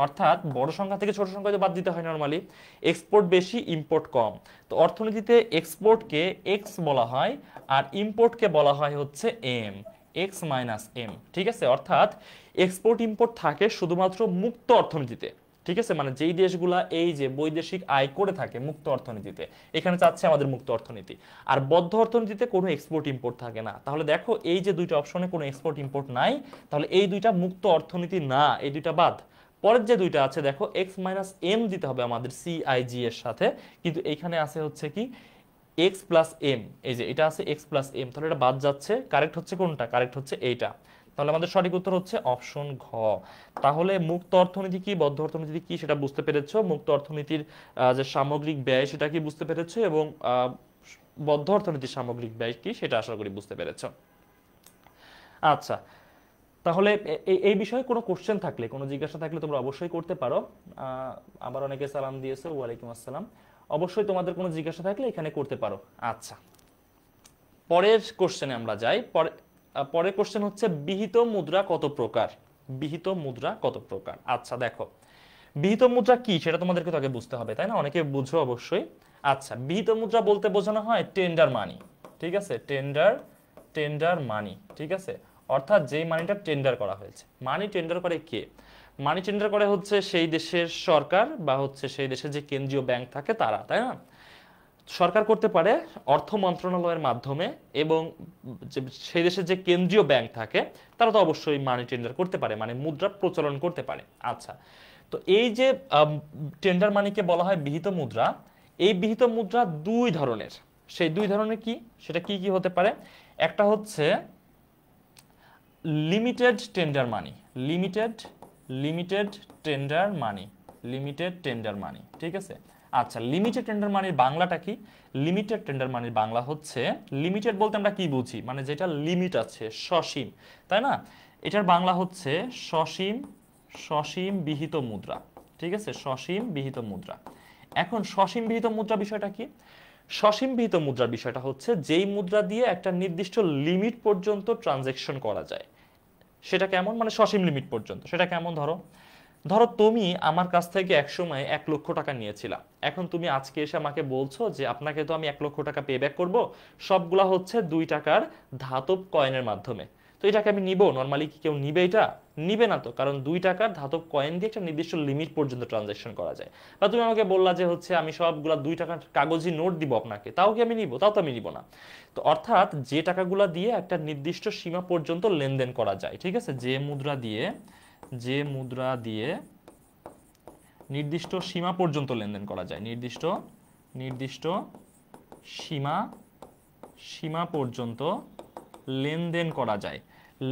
অর্থাৎ বড় সংখ্যা থেকে ছোট সংখ্যা বাদ দিতে হয় নরমালি, এক্সপোর্ট বেশি ইম্পোর্ট কম। তো অর্থনীতিতে এক্সপোর্টকে এক্স বলা হয় আর ইম্পোর্টকে বলা হয় হচ্ছে এম, এক্স মাইনাস এম। ঠিক আছে, অর্থাৎ এক্সপোর্ট ইম্পোর্ট থাকে শুধুমাত্র মুক্ত অর্থনীতিতে। ঠিক আছে, মানে যেই দেশগুলা এই যে বৈদেশিক আয় করে থাকে মুক্ত অর্থনীতিতে, এখানে চাচ্ছে আমাদের মুক্ত অর্থনীতি। আর বদ্ধ অর্থনীতিতে কোনো এক্সপোর্ট ইম্পোর্ট থাকে না। তাহলে দেখো এই যে দুইটা অপশনে কোনো এক্সপোর্ট ইম্পোর্ট নাই, তাহলে এই দুইটা মুক্ত অর্থনীতি না, এই দুইটা বাদ। পরের যে দুইটা আছে দেখো এক্স মাইনাস এম দিতে হবে আমাদের সিআইজি এর সাথে, কিন্তু এইখানে আছে হচ্ছে কি এক্স প্লাস এম, এই যে এটা আছে এক্স প্লাস এম, তাহলে এটা বাদ যাচ্ছে। কারেক্ট হচ্ছে কোনটা, কারেক্ট হচ্ছে এইটা। তাহলে আমাদের সঠিক উত্তর হচ্ছে অপশন ঘ। তাহলে মুক্ত অর্থনীতি কি বদ্ধ অর্থনীতি কি সেটা বুঝতে পেরেছো, মুক্ত অর্থনীতির যে সামগ্রিক ব্যয় সেটা কি বুঝতে পেরেছো, এবং বদ্ধ অর্থনীতির সামগ্রিক ব্যয় কি সেটা আশা করি বুঝতে পেরেছো। আচ্ছা, তাহলে এই বিষয়ে কোনো কোশ্চেন থাকলে, কোনো জিজ্ঞাসা থাকলে তোমরা অবশ্যই করতে পারো। আবার অনেকে সালাম দিয়েছে, ওয়ালাইকুম আসসালাম। অবশ্যই তোমাদের কোনো জিজ্ঞাসা থাকলে এখানে করতে পারো। আচ্ছা, পরের কোশ্চেনে আমরা যাই। পরের কোশ্চেন হচ্ছে বিহিত মুদ্রা কত প্রকার, বিহিত মুদ্রা কত প্রকার। আচ্ছা দেখো, বিহিত মুদ্রা কি সেটা তোমাদেরকে তো আগে বুঝতে হবে, তাই না? অনেকে বুঝো অবশ্যই। আচ্ছা, বিহিত মুদ্রা বলতে বোঝানো হয় টেন্ডার মানি। ঠিক আছে, টেন্ডার, টেন্ডার মানি। ঠিক আছে, অর্থাৎ যেই মানিটা টেন্ডার করা হয়েছে। মানি টেন্ডার করে কে, মানি টেন্ডার করে হচ্ছে সেই দেশের সরকার বা হচ্ছে সেই দেশের যে কেন্দ্রীয় ব্যাংক থাকে তারা, তাই না? সরকার করতে পারে অর্থ মন্ত্রণালয়ের মাধ্যমে, এবং সেই দেশের যে কেন্দ্রীয় ব্যাংক থাকে তারা তো অবশ্যই মানি টেন্ডার করতে পারে, মানে মুদ্রা প্রচলন করতে পারে। আচ্ছা, তো এই যে টেন্ডার মানিকে বলা হয় বিহিত মুদ্রা। এই বিহিত মুদ্রা দুই ধরনের, সেই দুই ধরনের কি, সেটা কি কি হতে পারে? একটা হচ্ছে লিমিটেড টেন্ডার মানি, লিমিটেড, লিমিটেড টেন্ডার মানি, লিমিটেড টেন্ডার মানি। ঠিক আছে, আচ্ছা লিমিটেড টেন্ডার মানির বাংলাটা কি? লিমিটেড টেন্ডার মানির বাংলা হচ্ছে, লিমিটেড বলতে আমরা কি বুঝি, মানে যেটা লিমিট আছে, সসীম, তাই না? এটার বাংলা হচ্ছে সসীম, সসীম বিহিত মুদ্রা। ঠিক আছে, সসীম বিহিত মুদ্রা। এখন সসীম বিহিত মুদ্রা বিষয়টা কি? সসীম বিহিত মুদ্রার বিষয়টা হচ্ছে যেই মুদ্রা দিয়ে একটা নির্দিষ্ট লিমিট পর্যন্ত ট্রানজ্যাকশন করা যায়। সেটা কেমন, মানে সসীম লিমিট পর্যন্ত। সেটা কেমন, ধরো ধরো তুমি আমার কাছ থেকে এক সময় 1,00,000 টাকা নিয়েছিলা, এখন তুমি আজকে এসে আমাকে বলছো যে আপনাকে তো আমি 1,00,000 টাকা পে ব্যাক করবো, সবগুলা হচ্ছে 2 টাকার ধাতব কয়েনের মাধ্যমে। তো এটাকে আমি নিব? নর্মালি কি কেউ নিবে? এটা নিবে না তো, কারণ 2 টাকার ধাতব কয়েন দিয়ে একটা নির্দিষ্ট লিমিট পর্যন্ত ট্রানজাকশন করা যায়। বা তুমি আমাকে বললা যে হচ্ছে আমি সবগুলা 2 টাকার কাগজি নোট দিব আপনাকে, তাও কি আমি নিব? তাও তো আমি নিব না। তো অর্থাৎ যে টাকাগুলা দিয়ে একটা নির্দিষ্ট সীমা পর্যন্ত লেনদেন করা যায়। ঠিক আছে, যে মুদ্রা দিয়ে, যে মুদ্রা দিয়ে নির্দিষ্ট সীমা পর্যন্ত লেনদেন করা যায়, নির্দিষ্ট, নির্দিষ্ট সীমা, সীমা পর্যন্ত লেনদেন করা যায়,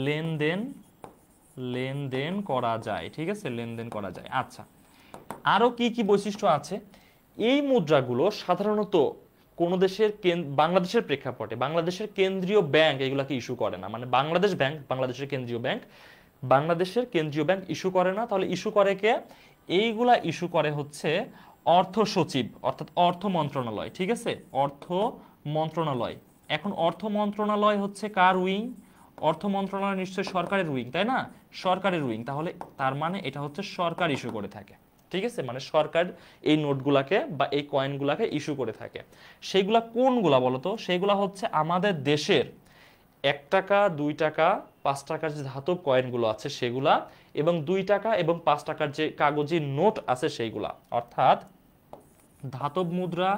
লেনদেন, লেনদেন করা যায়। ঠিক আছে, লেনদেন করা যায়। আচ্ছা, আরো কি কি বৈশিষ্ট্য আছে? এই মুদ্রাগুলো সাধারণত কোন দেশের, বাংলাদেশের প্রেক্ষাপটে বাংলাদেশের কেন্দ্রীয় ব্যাংক এগুলাকে ইস্যু করে না, মানে বাংলাদেশ ব্যাংক, বাংলাদেশের কেন্দ্রীয় ব্যাংক, বাংলাদেশের কেন্দ্রীয় ব্যাংক ইস্যু করে না। তাহলে ইস্যু করে কে? এইগুলা ইস্যু করে হচ্ছে অর্থ সচিব, অর্থাৎ অর্থ মন্ত্রণালয়। ঠিক আছে, অর্থ মন্ত্রণালয়। এখন অর্থ মন্ত্রণালয় হচ্ছে কার উইং? অর্থ মন্ত্রণালয় নিশ্চয়ই সরকারের উইং, তাই না? সরকারের উইং, তাহলে তার মানে এটা হচ্ছে সরকার ইস্যু করে থাকে। ঠিক আছে, মানে সরকার এই নোটগুলাকে বা এই কয়েনগুলাকে ইস্যু করে থাকে। সেইগুলা কোনগুলা বলতো? সেইগুলা হচ্ছে আমাদের দেশের 1 টাকা, 2 টাকা, 5 টাকার যে ধাতব কয়েনগুলো আছে সেগুলা, এবং 2 টাকা এবং 5 টাকার যে কাগজি নোট আছে সেইগুলা। অর্থাৎ ধাতব মুদ্রা,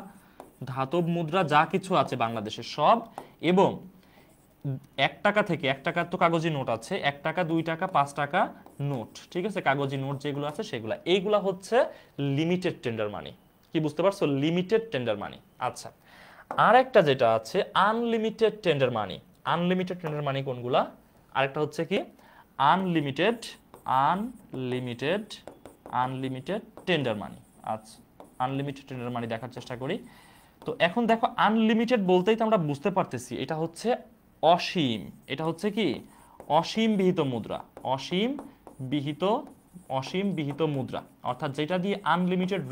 ধাতব মুদ্রা যা কিছু আছে বাংলাদেশের সব, এবং 1 টাকা থেকে, 1 টাকার তো কাগজি নোট আছে, 1 টাকা, 2 টাকা, 5 টাকা নোট, ঠিক আছে, কাগজি নোট যেগুলো আছে সেগুলা, এইগুলা হচ্ছে লিমিটেড টেন্ডার মানি। কি বুঝতে পারছো? লিমিটেড টেন্ডার মানি। আচ্ছা, আর একটা যেটা আছে আনলিমিটেড টেন্ডার মানি। আনলিমিটেড টেন্ডার মানি কোনগুলা? আরেকটা হচ্ছে কি আনলিমিটেড, আনলিমিটেড, আনলিমিটেড টেন্ডার মানি। আচ্ছা, আনলিমিটেড টেন্ডার মানি দেখার চেষ্টা করি। তো এখন দেখো, আনলিমিটেড বলতেই তো আমরা বুঝতে পারতেছি এটা হচ্ছে অসীম। এটা হচ্ছে কি অসীম বিহিত মুদ্রা, অসীম বিহিত, অসীম বিহিত মুদ্রা, অর্থাৎ যেটা দিয়ে আনলিমিটেড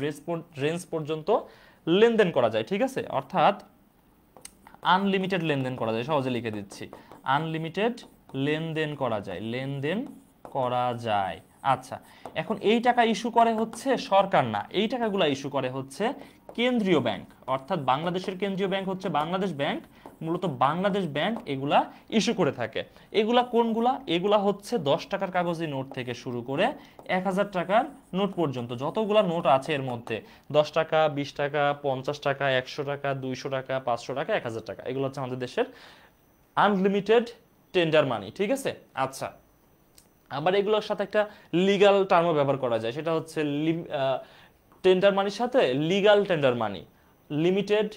রেঞ্জ পর্যন্ত লেনদেন করা যায়। ঠিক আছে, অর্থাৎ আনলিমিটেড লেনদেন করা যায়, সহজে লিখে দিচ্ছি, আনলিমিটেড লেনদেন করা যায়, লেনদেন করা যায়। আচ্ছা, এখন এই টাকা ইস্যু করে হচ্ছে সরকার না, এই টাকাগুলো ইস্যু করে হচ্ছে কেন্দ্রীয় ব্যাংক, অর্থাৎ বাংলাদেশের কেন্দ্রীয় ব্যাংক হচ্ছে বাংলাদেশ ব্যাংক। মূলত বাংলাদেশ ব্যাংক এগুলা ইস্যু করে থাকে। এগুলা কোনগুলা? এগুলা হচ্ছে 10 টাকার কাগজি নোট থেকে শুরু করে 1000 টাকার নোট পর্যন্ত যতগুলা নোট আছে এর মধ্যে 10 টাকা, 20 টাকা, 50 টাকা, 100 টাকা, 200 টাকা, 500 টাকা, 1000 টাকা, এগুলো হচ্ছে আমাদের দেশের আনলিমিটেড টেন্ডার মানি। ঠিক আছে, আচ্ছা, আবার এগুলোর সাথে একটা লিগ্যাল টার্মও ব্যবহার করা যায়, সেটা হচ্ছে টেন্ডার মানির সাথে লিগ্যাল টেন্ডার মানি, লিমিটেড,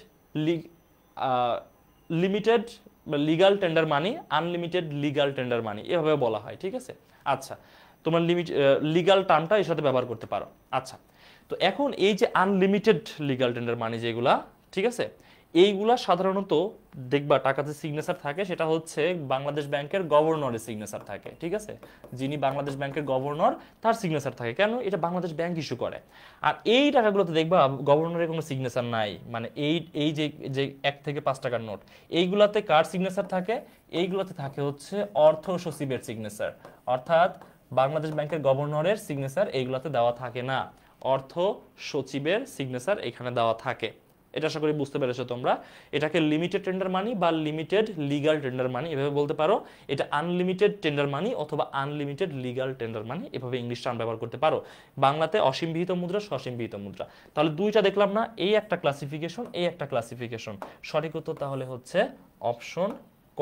লিমিটেড লিগ্যাল টেন্ডার মানি, আনলিমিটেড লিগ্যাল টেন্ডার মানি, এভাবে বলা হয়। ঠিক আছে, আচ্ছা, তোমরা লিগ্যাল টার্মটা এর সাথে ব্যবহার করতে পারো। আচ্ছা, তো এখন এই যে আনলিমিটেড লিগ্যাল টেন্ডার মানি যেগুলা, ঠিক আছে, এইগুলা সাধারণত দেখবা টাকাতে সিগনেচার থাকে, সেটা হচ্ছে বাংলাদেশ ব্যাংকের গভর্নরের সিগনেচার থাকে। ঠিক আছে, যিনি বাংলাদেশ ব্যাংকের গভর্নর তার সিগনেচার থাকে। কেন? এটা বাংলাদেশ ব্যাংক ইস্যু করে। আর এই টাকাগুলোতে দেখবা গভর্নরের কোনো সিগনেচার নাই, মানে এই এই যে যে 1 থেকে 5 টাকার নোট, এইগুলাতে কার সিগনেচার থাকে? এইগুলাতে থাকে হচ্ছে অর্থ সচিবের সিগনেচার, অর্থাৎ বাংলাদেশ ব্যাংকের গভর্নরের সিগনেচার এইগুলাতে দেওয়া থাকে না, অর্থ সচিবের সিগনেচার এখানে দেওয়া থাকে। এটা আশা করি বুঝতে পেরেছো তোমরা। এটাকে লিমিটেড টেন্ডার মানি বা লিমিটেড লিগ্যাল টেন্ডার মানি এভাবে বলতে পারো। এটা আনলিমিটেড টেন্ডার মানি অথবা আনলিমিটেড লিগ্যাল টেন্ডার মানি, এভাবে ইংলিশ টার্ম ব্যবহার করতে পারো। বাংলাতে অসীম বিহিত মুদ্রা, সসীম বিহিত মুদ্রা। তাহলে দুইটা দেখলাম না, এই একটা ক্লাসিফিকেশন, এই একটা ক্লাসিফিকেশন। সঠিক উত্তর তাহলে হচ্ছে অপশন ক।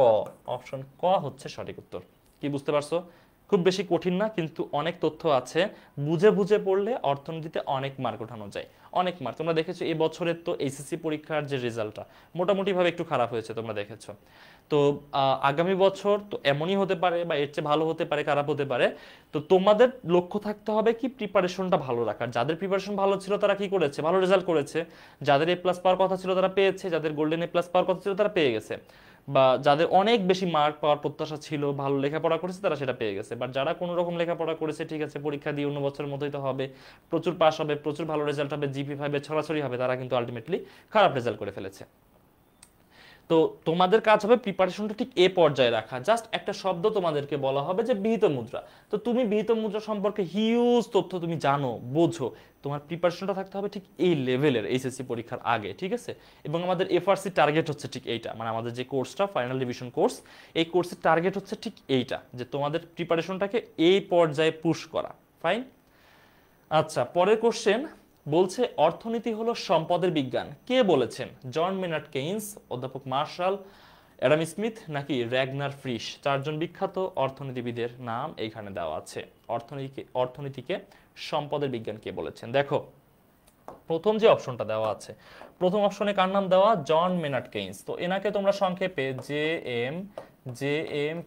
অপশন ক হচ্ছে সঠিক উত্তর। কি বুঝতে পারছো? খুব বেশি কঠিন না, কিন্তু অনেক তথ্য আছে, বুঝে বুঝে পড়লে অর্থনীতিতে অনেক মার্ক ওঠানো যায়, অনেক মার্ক। তোমরা দেখেছো এই বছরের তো এইচএসসি পরীক্ষার যে রেজাল্টটা মোটামুটি ভাবে একটু খারাপ হয়েছে, তোমরা দেখেছো। তো আগামী বছর তো এমনই হতে পারে বা এর চেয়ে ভালো হতে পারে, খারাপ হতে পারে। তো তোমাদের লক্ষ্য থাকতে হবে কি প্রিপারেশনটা ভালো রাখার। যাদের প্রিপারেশন ভালো ছিল তারা কি করেছে? ভালো রেজাল্ট করেছে। যাদের এ প্লাস পাওয়ার কথা ছিল তারা পেয়েছে, যাদের গোল্ডেন এ প্লাস পাওয়ার কথা ছিল তারা পেয়ে গেছে, বা যাদের অনেক বেশি মার্ক পাওয়ার প্রত্যাশা ছিল, ভালো লেখাপড়া করেছে, তারা সেটা পেয়ে গেছে। বাট যারা কোনো রকম লেখাপড়া করেছে, ঠিক আছে, পরীক্ষা দিয়ে অন্য বছরের মতোই তো হবে, প্রচুর পাস হবে, প্রচুর ভালো রেজাল্ট হবে, জিপি 5 ছড়াছড়ি হবে, তারা কিন্তু আলটিমেটলি খারাপ রেজাল্ট করে ফেলেছে। তো তোমাদের কাজ হবে প্রিপারেশনটা ঠিক এ পর্যায়ে রাখা। জাস্ট একটা শব্দ তোমাদেরকে বলা হবে যে বিহিত মুদ্রা, তো তুমি বিহিত মুদ্রা সম্পর্কে হিউজ তথ্য তুমি জানো, বোঝো, তোমার প্রিপারেশনটা থাকতে হবে ঠিক এই লেভেলের এইচএসসি পরীক্ষার আগে। ঠিক আছে, এবং আমাদের এফআরসি টার্গেট হচ্ছে ঠিক এইটা, মানে আমাদের যে কোর্সটা ফাইনাল ডিভিশন কোর্স, এই কোর্সের টার্গেট হচ্ছে ঠিক এইটা, যে তোমাদের প্রিপারেশনটাকে এই পর্যায়ে পুশ করা। ফাইন। আচ্ছা, পরের কোশ্চেন বলছে অর্থনীতি হলো সম্পদের বিজ্ঞান। কে বলেছেন? জন মেনার্ড কেইন্স, অধ্যাপক মার্শাল, অ্যাডাম স্মিথ, নাকি র্যাগনার ফ্রিশ? চারজন বিখ্যাত অর্থনীতিবিদের নাম এইখানে দেওয়া আছে। অর্থনীতিকে সম্পদের বিজ্ঞান কে বলেছেন? দেখো, প্রথম যে অপশনটা দেওয়া আছে, প্রথম অপশনে কার নাম দেওয়া? জন মেনার্ড কেইন্স। তো এনাকে তোমরা সংক্ষেপে জে এম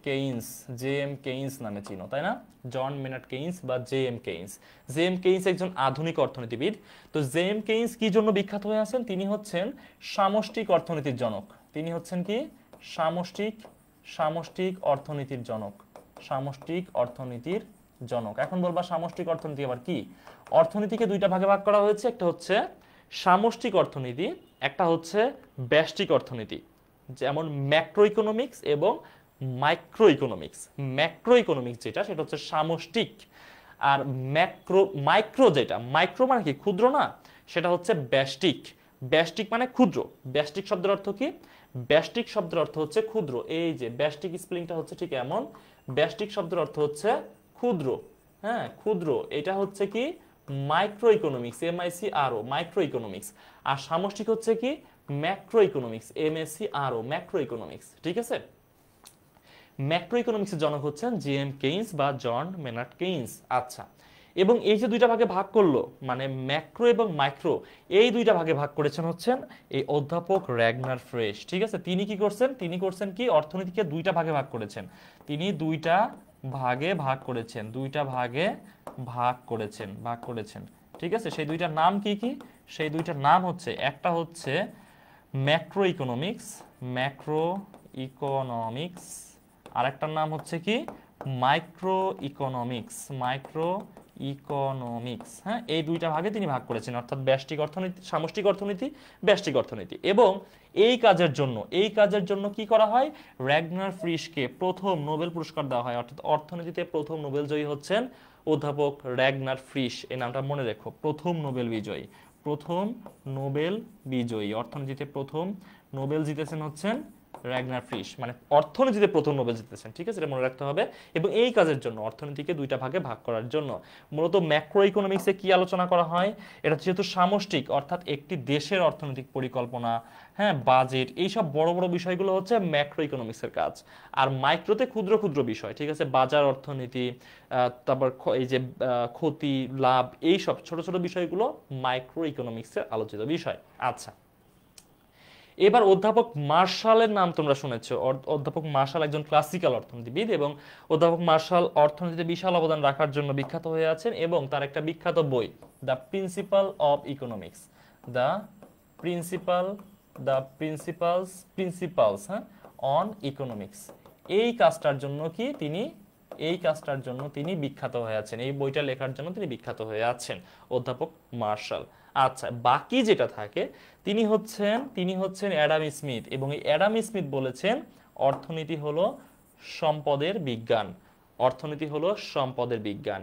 কেইন্স নামে চিনো, তাই না? জন মেনার্ড কেইন্স বা J M Keynes. J M Keynes একজন আধুনিক অর্থনীতিবিদ। তো জে এম কেইন্স কি জন্য বিখ্যাত হয়ে আছেন? তিনি হচ্ছেন সামষ্টিক অর্থনীতির জনক। তিনি হচ্ছেন কি? সামষ্টিক অর্থনীতির জনক। সামষ্টিক অর্থনীতির জনক। এখন বলবা সামষ্টিক অর্থনীতি আবার কি? অর্থনীতিকে দুইটা ভাগে ভাগ করা হয়েছে, একটা হচ্ছে সামষ্টিক অর্থনীতি, একটা হচ্ছে ব্যষ্টিক অর্থনীতি, যেমন ম্যাক্রো ইকোনমিক্স এবং মাইক্রো ইকোনমিক্স। ম্যাক্রো ইকোনমিক্স যেটা সেটা হচ্ছে সামষ্টিক, আর মাইক্রো যেটা, মাইক্রো মানে কি ক্ষুদ্র না, সেটা হচ্ছে ব্যষ্টিক। ব্যষ্টিক মানে ক্ষুদ্র। ব্যষ্টিক শব্দের অর্থ কি? ব্যষ্টিক শব্দের অর্থ হচ্ছে ক্ষুদ্র। এই যে ব্যষ্টিক স্পেলিংটা হচ্ছে ঠিক এমন, ব্যষ্টিক শব্দের অর্থ হচ্ছে ক্ষুদ্র। হ্যাঁ, ক্ষুদ্র। এটা হচ্ছে কি micro economics, MICRO, micro economics. আর সামষ্টিক হচ্ছে কি macro economics, MACRO, macro economics. ঠিক আছে। ম্যাক্রো ইকোনমিক্সের জনক হচ্ছেন JM কেইন্স বা জন মেনার্ড কেইন্স। আচ্ছা, এবং এই যে দুইটা ভাগে ভাগ করলো, মানে ম্যাক্রো এবং মাইক্রো, এই দুইটা ভাগে ভাগ করেছেন হচ্ছেন এই অধ্যাপক র্যাগনার ফ্রেশ। ঠিক আছে। তিনি কি করছেন? তিনি করছেন কি অর্থনীতিকে দুইটা ভাগে ভাগ করেছেন। তিনি দুইটা ভাগে ভাগ করেছেন, দুইটা ভাগে ভাগ করেছেন। ঠিক আছে। সেই দুইটার নাম কি কি? সেই দুইটার নাম হচ্ছে, একটা হচ্ছে ম্যাক্রো ইকোনমিক্স, ম্যাক্রো ইকোনমিক্স, আরেকটার নাম হচ্ছে কি মাইক্রো ইকোনমিক্স, মাইক্রো ইকোনমিক্স। হ্যাঁ, এই দুইটা ভাগে তিনি ভাগ করেছেন, অর্থাৎ ব্যষ্টিক অর্থনীতি, সামষ্টিক অর্থনীতি, ব্যষ্টিক অর্থনীতি। এবং এই কাজের জন্য কি করা হয়? র্যাগনার ফ্রিশকে প্রথম নোবেল পুরস্কার দেওয়া হয়, অর্থাৎ অর্থনীতিতে প্রথম নোবেল জয়ী হচ্ছেন অধ্যাপক র্যাগনার ফ্রিশ। এই নামটা মনে রেখো, প্রথম নোবেল বিজয়ী, প্রথম নোবেল বিজয়ী। অর্থনীতিতে প্রথম নোবেল জিতেছেন হচ্ছেন র্যাগনার ফ্রিশ, মানে অর্থনীতিতে প্রথম নোবেল জিতেছেন। ঠিক আছে, এটা মনে রাখতে হবে। এবং এই কাজের জন্য, অর্থনীতিকে দুইটা ভাগে ভাগ করার জন্য, মূলত ম্যাক্রো ইকোনমিক্সে কি আলোচনা করা হয়? এটা যেহেতু সামষ্টিক, অর্থাৎ একটি দেশের অর্থনৈতিক পরিকল্পনা, হ্যাঁ, বাজেট, এইসব বড় বড় বিষয়গুলো হচ্ছে ম্যাক্রো ইকোনমিক্সের কাজ। আর মাইক্রোতে ক্ষুদ্র ক্ষুদ্র বিষয়, ঠিক আছে, বাজার অর্থনীতি, তারপর এই যে ক্ষতি লাভ, এইসব ছোট ছোট বিষয়গুলো মাইক্রো ইকোনমিক্সের আলোচিত বিষয়। আচ্ছা, এবার অধ্যাপক মার্শালের নাম তোমরা শুনেছো। অধ্যাপক মার্শাল একজন ক্লাসিক্যাল অর্থনীতিবিদ, এবং অধ্যাপক মার্শাল অর্থনীতিতে বিশাল অবদান রাখার জন্য বিখ্যাত হয়ে আছেন। এবং তার একটা বিখ্যাত বই, the principal of economics, the principles হ্যাঁ অন ইকোনমিক্স, এই কাজটার জন্য তিনি বিখ্যাত হয়ে আছেন। এই বইটা লেখার জন্য তিনি বিখ্যাত হয়ে আছেন অধ্যাপক মার্শাল। আচ্ছা, বাকি যেটা থাকে, তিনি হচ্ছেন অ্যাডাম স্মিথ। এবং এই অ্যাডাম স্মিথ বলেছেন অর্থনীতি হলো সম্পদের বিজ্ঞান, অর্থনীতি হলো সম্পদের বিজ্ঞান।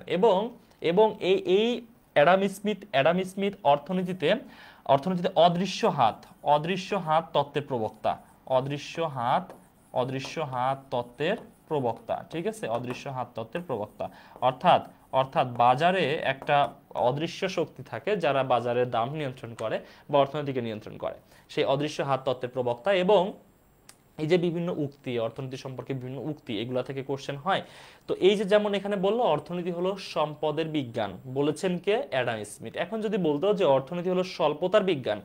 এবং এই অ্যাডাম স্মিথ অর্থনীতিতে অদৃশ্য হাত তত্ত্বের প্রবক্তা, অদৃশ্য হাত তত্ত্বের প্রবক্তা। ঠিক আছে, অদৃশ্য হাত তত্ত্বের প্রবক্তা। অর্থাৎ বাজারে একটা অদৃশ্য শক্তি থাকে যারা বাজারের দাম নিয়ন্ত্রণ করে বা অর্থনীতিকে নিয়ন্ত্রণ করে, সেই অদৃশ্য হাত তত্ত্বের প্রবক্তা। এবং এই যে বিভিন্ন উক্তি, অর্থনীতি সম্পর্কে বিভিন্ন উক্তি, এগুলা থেকে কোশ্চেন হয়। তো এই যে যেমন এখানে বললো অর্থনীতি হলো সম্পদের বিজ্ঞান, বলেছেন কে? Adam Smith. এখন যদি বলতো যে অর্থনীতি হলো স্বল্পতার বিজ্ঞান,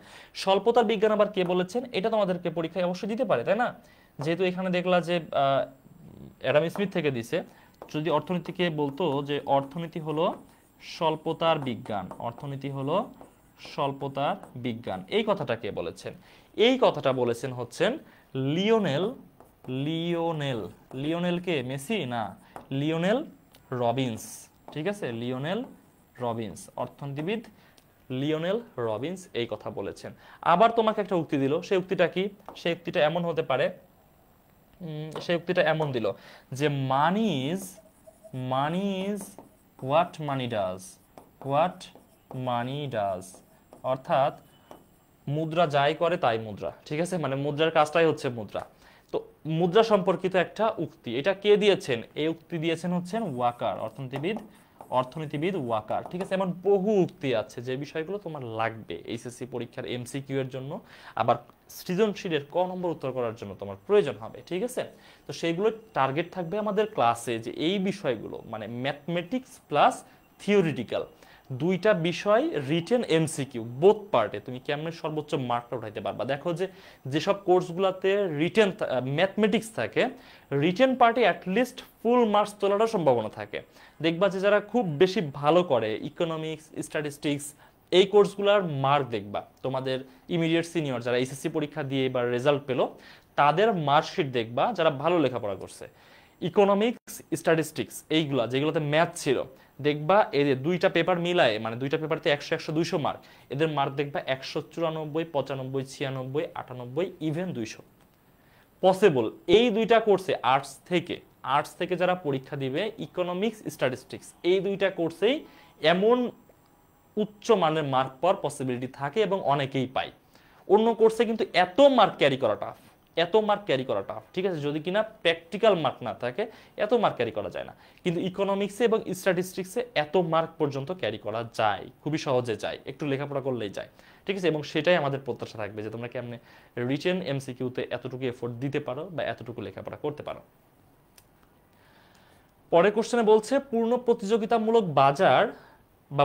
স্বল্পতার বিজ্ঞান আবার কে বলেছেন? এটা তোমাদেরকে পরীক্ষায় অবশ্যই দিতে পারে, তাই না? যেহেতু এখানে দেখলা যে অ্যাডাম স্মিথ থেকে দিছে, যদি অর্থনীতিকে বলতো যে অর্থনীতি হলো স্বল্পতার বিজ্ঞান, অর্থনীতি হলো স্বল্পতার বিজ্ঞান, এই কথাটা কে বলেছেন? এই কথাটা বলেছেন হচ্ছেন লিওনেল কে? মেসি না, লিওনেল রবিন্স। ঠিক আছে, লিওনেল রবিন্স, অর্থনীতিবিদ লিওনেল রবিন্স এই কথা বলেছেন। আবার তোমাকে একটা উক্তি দিল, সেই উক্তিটা কি? সেই উক্তিটা এমন হতে পারে, সেই উক্তিটা এমন দিল যে money is what money does, অর্থাৎ মুদ্রা যাই করে তাই মুদ্রা। ঠিক আছে, মানে মুদ্রার কাজটাই হচ্ছে মুদ্রা। তো মুদ্রা সম্পর্কিত একটা উক্তি, এটা কে দিয়েছেন? এই উক্তি দিয়েছেন হচ্ছেন ওয়াকার, অর্থনীতিবিদ ওয়াকার। ঠিক আছে, এমন বহু উক্তি আছে যে বিষয়গুলো তোমার লাগবে এইচএসসি পরীক্ষার MCQ এর জন্য, আবার সৃজনশীলের ক নম্বর উত্তর করার জন্য তোমার প্রয়োজন হবে। ঠিক আছে, তো সেইগুলো টার্গেট থাকবে আমাদের ক্লাসে, যে এই বিষয়গুলো মানে ম্যাথমেটিক্স প্লাস থিওরিটিক্যাল দুইটা বিষয়, রিটেন MCQ বোথ পার্টে তুমি কেমনে সর্বোচ্চ মার্কটা উঠাইতে পারবা। দেখো যে যেসব কোর্সগুলোতে রিটেন ম্যাথমেটিক্স থাকে, রিটেন পার্টে অ্যাটলিস্ট ফুল মার্কস তোলারও সম্ভাবনা থাকে। দেখবা যে যারা খুব বেশি ভালো করে ইকোনমিক্স, স্ট্যাটিস্টিক্স, এই কোর্সগুলোর মার্ক দেখবা, তোমাদের ইমিডিয়েট সিনিয়র যারা এইচএসসি পরীক্ষা দিয়ে এবার রেজাল্ট পেলো, তাদের মার্কশিট দেখবা যারা ভালো লেখাপড়া করছে। ইকোনমিক্স, স্ট্যাটিস্টিক্স এইগুলা যেগুলোতে ম্যাথ ছিল, দেখবা এদের দুইটা পেপার মিলায়, মানে দুইটা পেপারতে 100, 100, 200 মার্ক, এদের মার্ক দেখবা 194, 95, 96, 98, ইভেন 200। পসিবল এই দুইটা কোর্সে আর্টস থেকে যারা পরীক্ষা দিবে, ইকোনমিক্স স্ট্যাটিস্টিক্স এই দুইটা কোর্সেই এমন উচ্চ মানের মার্ক পাওয়ার পসিবিলিটি থাকে এবং অনেকেই পায়। অন্য কোর্সে কিন্তু এত মার্ক ক্যারি করা টাফ, ঠিক আছে, যদি কিনা প্র্যাকটিক্যাল মার্ক না থাকে এত মার্ক ক্যারি করা যায় না। কিন্তু ইকোনমিক্সে এবং স্ট্যাটিস্টিক্সে এত মার্ক পর্যন্ত ক্যারি করা যায়, খুবই সহজে যায়, একটু লেখাপড়া করলেই যায়, ঠিক আছে। এবং সেটাই আমাদের প্রত্যাশা থাকবে যে তোমরা কেমনে রিটেন এমসিকিউতে এতটুকু এফোর্ট দিতে পারো বা এতটুকু লেখাপড়া করতে পারো। পরের কোশ্চেনে বলছে পূর্ণ প্রতিযোগিতামূলক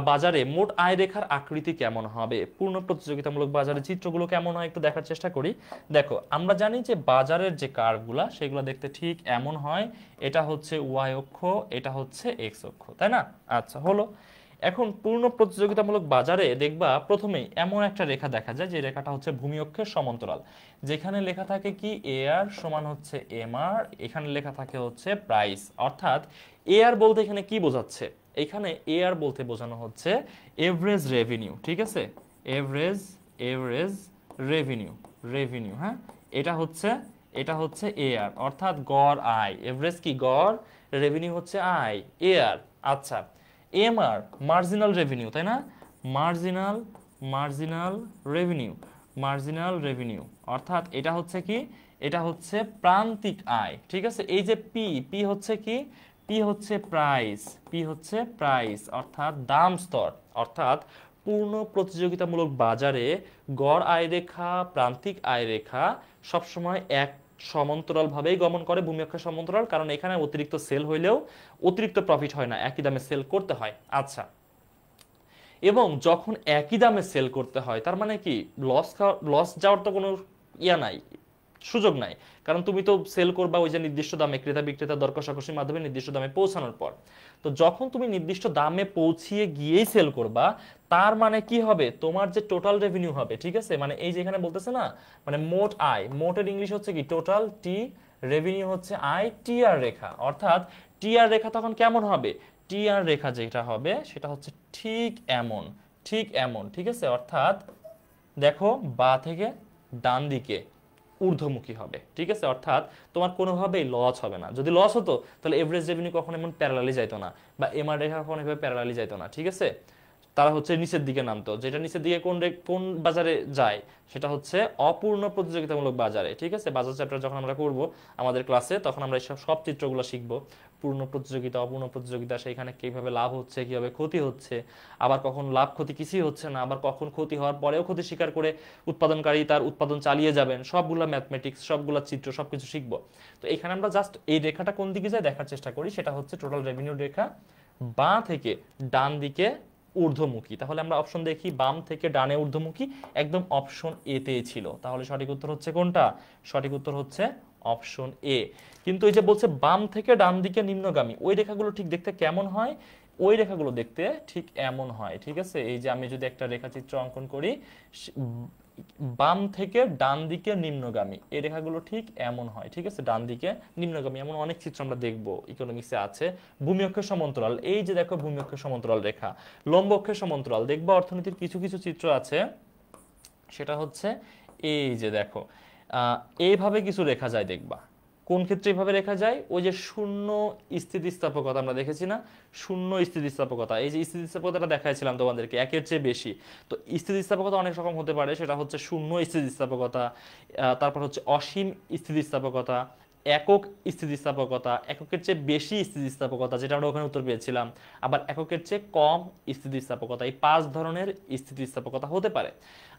বাজারে মোট আয় রেখার আকৃতি কেমন হবে। পূর্ণ প্রতিযোগিতামূলক বাজারে চিত্রগুলো কেমন হয় একটু দেখার চেষ্টা করি। দেখো আমরা জানি যে বাজারের যে কার্ভগুলা সেগুলো দেখতে ঠিক এমন হয়, এটা হচ্ছে ওয়াই অক্ষ, এটা হচ্ছে এক্স অক্ষ, তাই না? আচ্ছা হলো। এখন পূর্ণ প্রতিযোগিতামূলক বাজারে দেখবা প্রথমেই এমন একটা রেখা দেখা যায় যে রেখাটা হচ্ছে ভূমি অক্ষের সমান্তরাল, যেখানে লেখা থাকে কি এ আর সমান হচ্ছে এম আর, এখানে লেখা থাকে হচ্ছে প্রাইস। অর্থাৎ এ আর বলতে এখানে কি বোঝাচ্ছে, এখানে এ আর বলতে বোঝানো হচ্ছে এভারেজ রেভিনিউ, ঠিক আছে, এভারেজ রেভিনিউ, হ্যাঁ, এটা হচ্ছে এ আর, অর্থাৎ গড় আয়। এভারেজ কি গড়, রেভিনিউ হচ্ছে আয়, এ আর। আচ্ছা এম আর মার্জিনাল রেভিনিউ, তাই না? মার্জিনাল রেভিনিউ, অর্থাৎ এটা হচ্ছে কি, এটা হচ্ছে প্রান্তিক আয়, ঠিক আছে। এই যে পি হচ্ছে কি, পি হচ্ছে প্রাইস, অর্থাৎ দাম স্তর। অর্থাৎ পূর্ণ প্রতিযোগিতামূলক বাজারে গড় আয় রেখা, প্রান্তিক আয় রেখা সবসময় এক সমান্তরাল ভাবেই গমন করে, ভূমি অক্ষের সমান্তরাল, কারণ এখানে অতিরিক্ত সেল হইলেও অতিরিক্ত প্রফিট হয় না, একই দামে সেল করতে হয়। আচ্ছা, এবং যখন একই দামে সেল করতে হয় তার মানে কি লস যাওয়ার তো কোনো নাই, সুযোগ নাই, কারণ তুমি তো সেল করবা ওই যে নির্দিষ্ট দামে, ক্রেতা বিক্রেতা দর কষাকষির মাধ্যমে নির্দিষ্ট দামে পৌঁছানোর পর। তো যখন তুমি নির্দিষ্ট দামে পৌঁছিয়ে গিয়েই সেল করবা, তার মানে কি হবে, তোমার যে টোটাল রেভিনিউ হবে, ঠিক আছে, মানে এই যে এখানে বলতেছে না, মানে মোট আয়, মোটের ইংলিশ হচ্ছে কি টোটাল, টি, রেভিনিউ হচ্ছে আয়, টি আর রেখা। অর্থাৎ টি আর রেখা তখন কেমন হবে, টি আর রেখা যেটা হবে সেটা হচ্ছে ঠিক এমন, ঠিক আছে। অর্থাৎ দেখো বা থেকে ডান দিকে ঊর্ধ্বমুখী হবে, ঠিক আছে। অর্থাৎ তোমার কোনোভাবেই লস হবে না। যদি লস হতো তাহলে এভারেজ রেভিনিউ কখনো এমন প্যারালালি যাইতো না, বা এমআর রেখা কখনো এভাবে প্যারালালি যাইতো না, ঠিক আছে। তারা হচ্ছে নিচের দিকে নামতো, যেটা নিচের দিকে কোন বাজারে যায়, সেটা হচ্ছে অপূর্ণ প্রতিযোগিতামূলক বাজারে, ঠিক আছে। বাজার চ্যাপ্টার যখন আমরা করব আমাদের ক্লাসে, তখন আমরা সব চিত্রগুলো শিখবো, পূর্ণ প্রতিযোগিতা, অপূর্ণ প্রতিযোগিতা, সেইখানে কিভাবে লাভ হচ্ছে, কিভাবে ক্ষতি হচ্ছে, আবার কখন লাভ ক্ষতি কিছুই হচ্ছে না, আবার কখন ক্ষতি হওয়ার পরেও ক্ষতি স্বীকার করে উৎপাদনকারী তার উৎপাদন চালিয়ে যাবেন, সবগুলা ম্যাথমেটিক্স, সবগুলা চিত্র, সবকিছু শিখবো। তো এখানে আমরা জাস্ট এই রেখাটা কোন দিকে যায় দেখার চেষ্টা করি, সেটা হচ্ছে টোটাল রেভিনিউ রেখা, বাঁ থেকে ডান দিকে ঊর্ধ্বমুখী। তাহলে আমরা অপশন দেখি, বাম থেকে ডানে ঊর্ধ্বমুখী, একদম অপশন এ তে ছিল। তাহলে সঠিক উত্তর হচ্ছে কোনটা, সঠিক উত্তর হচ্ছে অপশন এ। কিন্তু এই যে বলছে বাম থেকে ডান দিকে নিম্নগামী, ওই রেখাগুলো ঠিক দেখতে কেমন হয়, ওই রেখাগুলো দেখতে ঠিক এমন হয়, ঠিক আছে। এই যে আমি যদি একটা রেখাচিত্র অঙ্কন করি, বাম থেকে ডান দিকে নিম্নগামী, এই রেখাগুলো ঠিক এমন হয়, ঠিক আছে, ডান দিকে নিম্নগামী। এমন অনেক চিত্র আমরা দেখবো, ইকোনমিক্সে আছে। ভূমি অক্ষের সমান্তরাল, এই যে দেখো ভূমি অক্ষের সমান্তরাল রেখা, লম্ব অক্ষের সমান্তরাল, দেখবো অর্থনীতির কিছু কিছু চিত্র আছে, সেটা হচ্ছে এই যে দেখো এইভাবে কিছু রেখা যায়, দেখবা কোন ক্ষেত্রে এইভাবে রেখা যায়, ওই যে শূন্য স্থিতিস্থাপকতা আমরা দেখেছি না, শূন্য স্থিতিস্থাপকতা, এই যে স্থিতিস্থাপকতাটা দেখাইছিলাম তোমাদেরকে, একের চেয়ে বেশি। তো স্থিতিস্থাপকতা অনেক রকম হতে পারে, সেটা হচ্ছে শূন্য স্থিতিস্থাপকতা, তারপর হচ্ছে অসীম স্থিতিস্থাপকতা, একক স্থিতিস্থাপকতা, এককের চেয়ে বেশি স্থিতিস্থাপকতা, যেটা আমরা ওখানে উত্তর পেয়েছিলাম, আবার এককের চেয়ে কম স্থিতিস্থাপকতা। এই 5 ধরনের স্থিতিস্থাপকতা হতে পারে।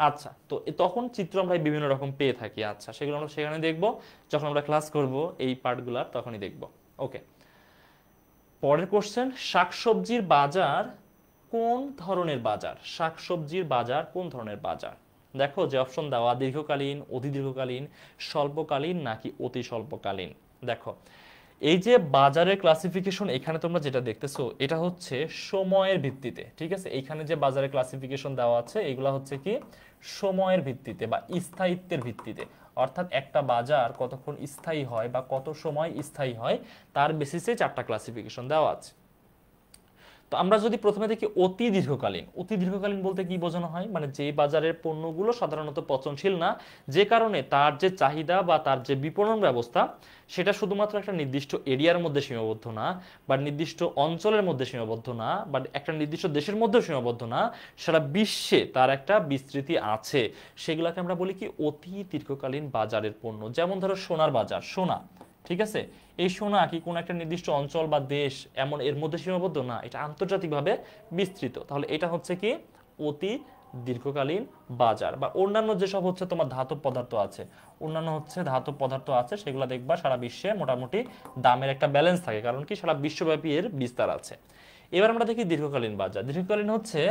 আচ্ছা, তো তখন চিত্র আমরা বিভিন্ন রকম পেয়ে থাকি। আচ্ছা, সেগুলো আমরা সেখানে দেখব, যখন আমরা ক্লাস করব এই পার্টগুলার, তখনই দেখব। ওকে, পরের কোশ্চেন, শাকসবজির বাজার কোন ধরনের বাজার, শাকসবজির বাজার কোন ধরনের বাজার। দেখো যে অপশন দেওয়া, দীর্ঘকালীন, অতি দীর্ঘকালীন, স্বল্পকালীন নাকি অতি স্বল্পকালীন। দেখো এই যে বাজারের ক্লাসিফিকেশন এখানে তোমরা যেটা দেখতেছো, এটা হচ্ছে সময়ের ভিত্তিতে, ঠিক আছে। এইখানে যে বাজারের ক্লাসিফিকেশন দেওয়া আছে, এগুলা হচ্ছে কি সময়ের ভিত্তিতে বা স্থায়িত্বের ভিত্তিতে। অর্থাৎ একটা বাজার কতক্ষণ স্থায়ী হয় বা কত সময় স্থায়ী হয়, তার বেসিসে 4টা ক্লাসিফিকেশন দেওয়া আছে। তো আমরা যদি প্রথমে দেখি অতি দীর্ঘকালীন, অতি দীর্ঘকালীন বলতে কি বোঝানো হয়, মানে যে বাজারের পণ্যগুলো সাধারণত পচনশীল না, যে কারণে তার যে চাহিদা বা তার যে বিপণন ব্যবস্থা সেটা শুধুমাত্র একটা নির্দিষ্ট এরিয়ার মধ্যে সীমাবদ্ধ না, বা নির্দিষ্ট অঞ্চলের মধ্যে সীমাবদ্ধ না, বা একটা নির্দিষ্ট দেশের মধ্যেও সীমাবদ্ধ না, সারা বিশ্বে তার একটা বিস্তৃতি আছে, সেগুলোকে আমরা বলি কি অতি দীর্ঘকালীন বাজারের পণ্য। যেমন ধরো সোনার বাজার, সোনা, ঠিক আছে, এই সোনা কি কোন একটা নির্দিষ্ট অঞ্চল বা দেশ এমন এর মধ্যে সীমাবদ্ধ না, এটা আন্তর্জাতিকভাবে বিস্তৃত। তাহলে এটা হচ্ছে কি অতি দীর্ঘকালীন বাজার। বা অন্যান্য যেসব হচ্ছে তোমার ধাতব পদার্থ আছে, অন্যান্য হচ্ছে ধাতব পদার্থ আছে, সেগুলো দেখবা সারা বিশ্বে মোটামুটি দামের একটা ব্যালেন্স থাকে, কারণ কি সারা বিশ্বব্যাপী এর বিস্তার আছে। এবার আমরা দেখি দীর্ঘকালীন বাজার। দীর্ঘকালীন হচ্ছে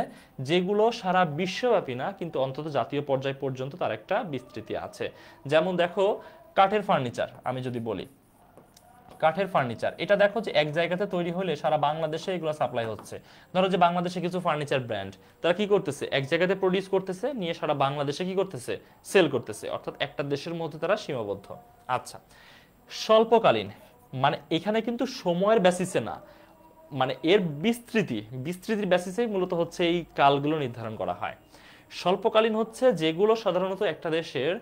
যেগুলো সারা বিশ্বব্যাপী না, কিন্তু অন্তত জাতীয় পর্যায় পর্যন্ত তার একটা বিস্তৃতি আছে। যেমন দেখো কাঠের ফার্নিচার, আমি যদি বলি কাঠের ফার্নিচার, এটা দেখো যে এক জায়গাতে তৈরি হলে সারা বাংলাদেশে এগুলো সাপ্লাই হচ্ছে। ধরো যে বাংলাদেশে কিছু ফার্নিচার ব্র্যান্ড, তারা কি করতেছে, এক জায়গাতে প্রডিউস করতেছে, নিয়ে সারা বাংলাদেশে কি করতেছে, সেল করতেছে, অর্থাৎ একটা দেশের মধ্যে তারা সীমাবদ্ধ। আচ্ছা, স্বল্পকালীন মানে এখানে কিন্তু সময়ের বেসিসে না, মানে এর বিস্তৃতির বেসিসে মূলত হচ্ছে এই কালগুলো নির্ধারণ করা হয়। স্বল্পকালীন হচ্ছে যেগুলো সাধারণত একটা দেশের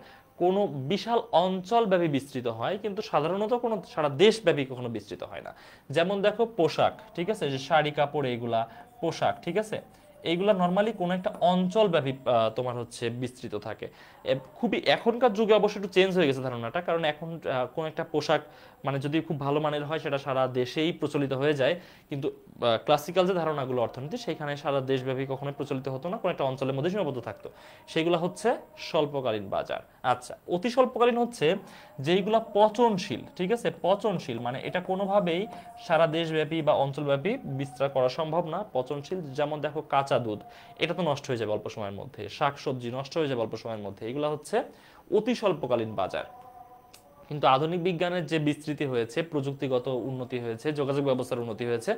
কোনো বিশাল অঞ্চলব্যাপী বিস্তৃত হয়, কিন্তু সাধারণত কোনো সারা দেশব্যাপী কখনো বিস্তৃত হয় না। যেমন দেখো পোশাক, ঠিক আছে, যে শাড়ি কাপড় এইগুলা পোশাক, ঠিক আছে, এইগুলা নর্মালি কোনো একটা অঞ্চলব্যাপী তোমার হচ্ছে বিস্তৃত থাকে। খুবই এখনকার যুগে অবশ্য একটু চেঞ্জ হয়ে গেছে ধারণাটা, কারণ এখন কোন একটা পোশাক মানে যদি খুব ভালো মানের হয় সেটা সারা দেশেই প্রচলিত হয়ে যায়, কিন্তু ক্লাসিক্যাল যে ধারণাগুলো অর্থনীতি সেখানে সারা দেশব্যাপী কখনোই প্রচলিত হতো না, কোনো একটা অঞ্চলের মধ্যে সীমাবদ্ধ থাকতো। সেগুলো হচ্ছে স্বল্পকালীন বাজার। আচ্ছা, অতি স্বল্পকালীন হচ্ছে যেইগুলা পচনশীল, ঠিক আছে, পচনশীল মানে এটা কোনোভাবেই সারা দেশব্যাপী বা অঞ্চলব্যাপী বিস্তার করা সম্ভব না, পচনশীল। যেমন দেখো কাঁচা দুধ, এটা তো নষ্ট হয়ে যাবে অল্প সময়ের মধ্যে, শাকসবজি নষ্ট হয়ে যাবে অল্প সময়ের মধ্যে, এগুলো হচ্ছে অতি স্বল্পকালীন বাজার। কিন্তু আধুনিক বিজ্ঞানের যে বিস্তৃতি হয়েছে, প্রযুক্তিগত উন্নতি হয়েছে, যোগাযোগ ব্যবস্থার উন্নতি হয়েছে,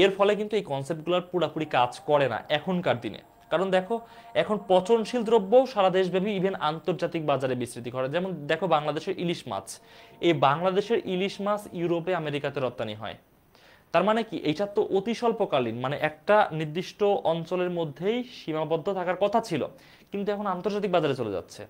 এর ফলে কিন্তু এই কনসেপ্টগুলোর পুরোপুরি কাজ করে না এখনকার দিনে। কারণ দেখো এখন পচনশীল দ্রব্য সারা দেশব্যাপী ইভেন আন্তর্জাতিক বাজারে বিস্তৃতি করে। যেমন দেখো বাংলাদেশের ইলিশ মাছ, এই বাংলাদেশের ইলিশ মাছ ইউরোপে আমেরিকাতে রপ্তানি হয়। তার মানে কি এটা তো অতি স্বল্পকালীন, মানে একটা নির্দিষ্ট অঞ্চলের মধ্যেই সীমাবদ্ধ থাকার কথা ছিল, কিন্তু এখন আন্তর্জাতিক বাজারে চলে যাচ্ছে,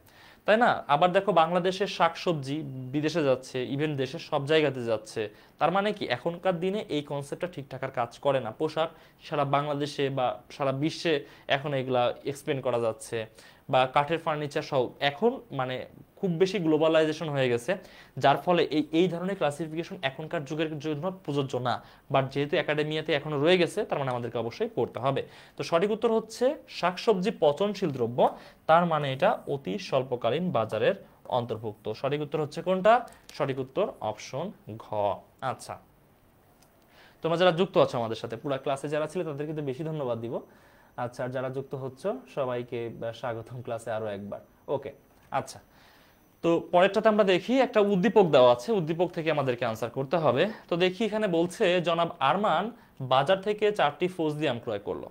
তাই না? আবার দেখো বাংলাদেশের শাকসবজি বিদেশে যাচ্ছে, ইভেন দেশের সব জায়গাতে যাচ্ছে। তার মানে কি এখনকার দিনে এই কনসেপ্টটা ঠিকঠাক আর কাজ করে না। পোশাক সারা বাংলাদেশে বা সারা বিশ্বে এখন এগুলা এক্সপ্লেন করা যাচ্ছে, বা কাঠের ফার্নিচার সহ এখন মানে খুব বেশি গ্লোবালাইজেশন হয়ে গেছে, যার ফলে এই ধরনের ক্লাসিফিকেশন এখনকার যুগের জন্য প্রযোজ্য না। বাট যেহেতু একাডেমিয়াতে এখনো রয়ে গেছে, তার মানে আমাদেরকে অবশ্যই পড়তে হবে। তো সঠিক উত্তর হচ্ছে শাকসবজি পচনশীল দ্রব্য, তার মানে এটা অতি স্বল্পকালীন বাজারের অন্তর্ভুক্ত। সঠিক উত্তর হচ্ছে কোনটা? সঠিক উত্তর অপশন ঘ। আচ্ছা, তোমরা যারা যুক্ত আছো আমাদের সাথে পুরো ক্লাসে যারা ছিল তাদেরকে তো বেশি ধন্যবাদ দিব। আচ্ছা, আর যারা যুক্ত হচ্ছ সবাইকে স্বাগতম ক্লাসে আরো একবার। ওকে, আচ্ছা, তো পরেরটাতে আমরা দেখি একটা উদ্দীপক দেওয়া আছে, উদ্দীপক থেকে আমাদেরকে আনসার করতে হবে। তো দেখি এখানে বলছে জনাব আরমান বাজার থেকে 4টি ফজলি আম ক্রয় করলো।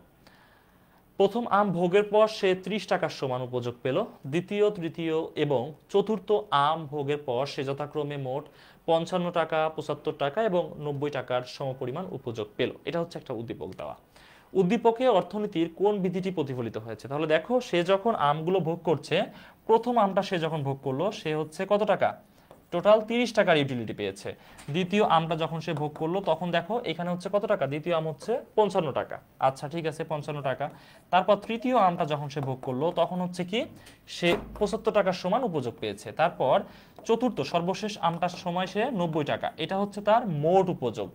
প্রথম আম ভোগের পর সে 30 টাকার সমান উপযোগ পেল। দ্বিতীয়, তৃতীয় এবং চতুর্থ আম ভোগের পর সে যথাক্রমে মোট 55 টাকা, 75 টাকা এবং 90 টাকার সমপরিমাণ উপযোগ পেল। এটা হচ্ছে একটা উদ্দীপক দেওয়া। উদ্দীপকে অর্থনীতির কোন বিধিটি প্রতিফলিত হয়েছে? তাহলে দেখো সে যখন আমগুলো ভোগ করছে, প্রথম আমটা সে যখন ভোগ করলো সে হচ্ছে কত টাকা, টোটাল 30 টাকার ইউটিলিটি পেয়েছে। দ্বিতীয় আমটা যখন সে ভোগ করলো তখন দেখো এখানে হচ্ছে কত টাকা, দ্বিতীয় আম হচ্ছে 55 টাকা। আচ্ছা ঠিক আছে, 55 টাকা। তারপর তৃতীয় আমটা যখন সে ভোগ করলো তখন হচ্ছে কি সে 75 টাকার সমান উপযোগ পেয়েছে। তারপর চতুর্থ সর্বশেষ আমটার সময় সে 90 টাকা, এটা হচ্ছে তার মোট উপযোগ।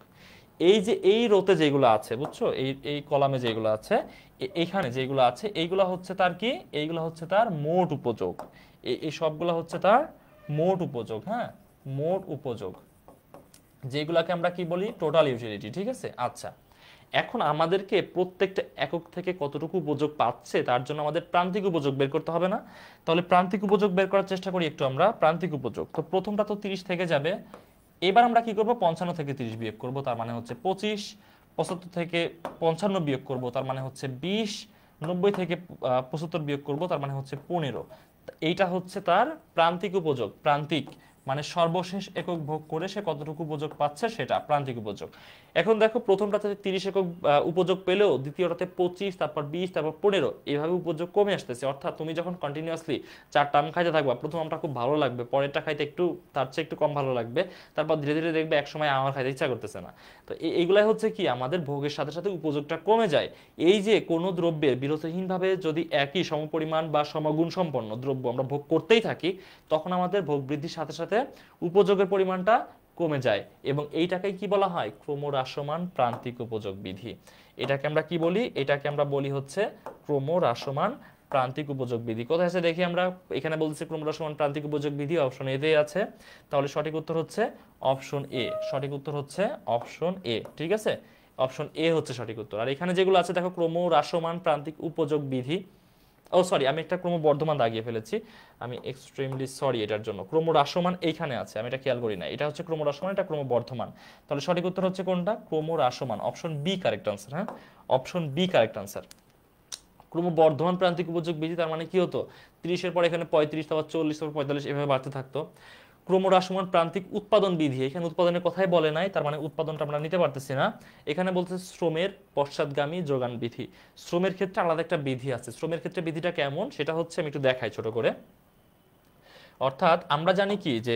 এই যে এই রোতে যেগুলো আছে বুঝছো, এই কলামে যেগুলো আছে, এইখানে যেগুলো আছে এইগুলো হচ্ছে তার কি, এইগুলো হচ্ছে তার মোট উপযোগ। এই সবগুলো হচ্ছে তার মোট উপযোগ। হ্যাঁ, মোট উপযোগ, যেগুলাকে আমরা কি বলি, টোটাল ইউটিলিটি। ঠিক আছে, আচ্ছা এখন আমাদেরকে প্রত্যেকটা একক থেকে কতটুকু উপযোগ পাচ্ছে তার জন্য আমাদের প্রান্তিক উপযোগ বের করতে হবে না? তাহলে প্রান্তিক উপযোগ বের করার চেষ্টা করি একটু আমরা। প্রান্তিক উপযোগ তো প্রথমটা তো 30 থেকে যাবে, এবার আমরা কি করব, 55 থেকে 30 বিয়োগ করব, তার মানে হচ্ছে 25। 75 থেকে 55 বিয়োগ করব, তার মানে হচ্ছে 20। 90 থেকে 75 বিয়োগ করব, তার মানে হচ্ছে 15। এইটা হচ্ছে তার প্রান্তিক উপযোগ। প্রান্তিক মানে সর্বশেষ একক ভোগ করে সে কতটুকু উপযোগ পাচ্ছে সেটা প্রান্তিক উপযোগ। এখন দেখো প্রথমটাতে 30 একক উপযোগ পেলেও দ্বিতীয়টাতে 25, তারপর 20, তারপর 15 এইভাবে উপযোগ কমে আসতেছে। অর্থাৎ তুমি যখন কন্টিনিউয়াসলি 4টা আম খাইতে থাকবা, প্রথম আমটা খুব ভালো লাগবে, পরেরটা খাইতে একটু তার চেয়ে একটু কম ভালো লাগবে, তারপর ধীরে ধীরে দেখবে একসময় আমার খাইতে ইচ্ছা করতেছে না। তো এইগুলাই হচ্ছে কি আমাদের ভোগের সাথে সাথে উপযোগটা কমে যায়। এই যে কোনো দ্রব্যের বিরতিহীনভাবে যদি একই সমপরিমাণ বা সমগুণ সম্পন্ন দ্রব্য আমরা ভোগ করতেই থাকি, তখন আমাদের ভোগ বৃদ্ধির সাথে সাথে উপযোগের পরিমাণটা কমে যায়, এবং এইটাকে কি বলা হয়? ক্রমহ্রাসমান প্রান্তিক উপযোগ বিধি। এটাকে আমরা কি বলি? এটাকে আমরা বলি হচ্ছে ক্রমহ্রাসমান প্রান্তিক উপযোগ বিধি। কোথায় আছে দেখি আমরা? এখানে বলছে ক্রমহ্রাসমান প্রান্তিক উপযোগ বিধি, অপশন এ তে আছে। তাহলে সঠিক উত্তর হচ্ছে অপশন এ। সঠিক উত্তর হচ্ছে অপশন এ। ঠিক আছে, অপশন এ হচ্ছে সঠিক উত্তর। আর এখানে যেগুলো আছে দেখো, ক্রমহ্রাসমান প্রান্তিক উপযোগ বিধি, ও সরি আমি একটা ক্রমবর্ধমান দাগিয়ে ফেলেছি, আমি এক্সট্রিমলি সরি এটার জন্য। ক্রমহ্রাসমান এইখানে আছে, আমি এটা খেয়াল করি না, এটা হচ্ছে ক্রমহ্রাসমান, এটা ক্রমবর্ধমান। তাহলে সঠিক উত্তর হচ্ছে কোনটা? ক্রমহ্রাসমান। Option B correct answer. হ্যাঁ, অপশন বি কারেক্ট আনসার। ক্রমবর্ধমান প্রান্তিক উপযোগ বিধি, তার মানে কি হতো? 30 এর পর এখানে 35, তারপর 40, তারপর 45 এভাবে বাড়তে থাকতো। ক্রমহ্রাসমান প্রান্তিক উৎপাদন বিধি, এখানে উৎপাদনের কথাই বলে নাই, তার মানে উৎপাদনটা আমরা নিতে পারতেছি না। এখানে বলতে শ্রমের পশ্চাৎগামী যোগান বিধি। শ্রমের ক্ষেত্রে আলাদা একটা বিধি আছে। শ্রমের ক্ষেত্রে বিধিটা কেমন সেটা হচ্ছে, আমি একটু দেখাই ছোট করে। অর্থাৎ আমরা জানি কি যে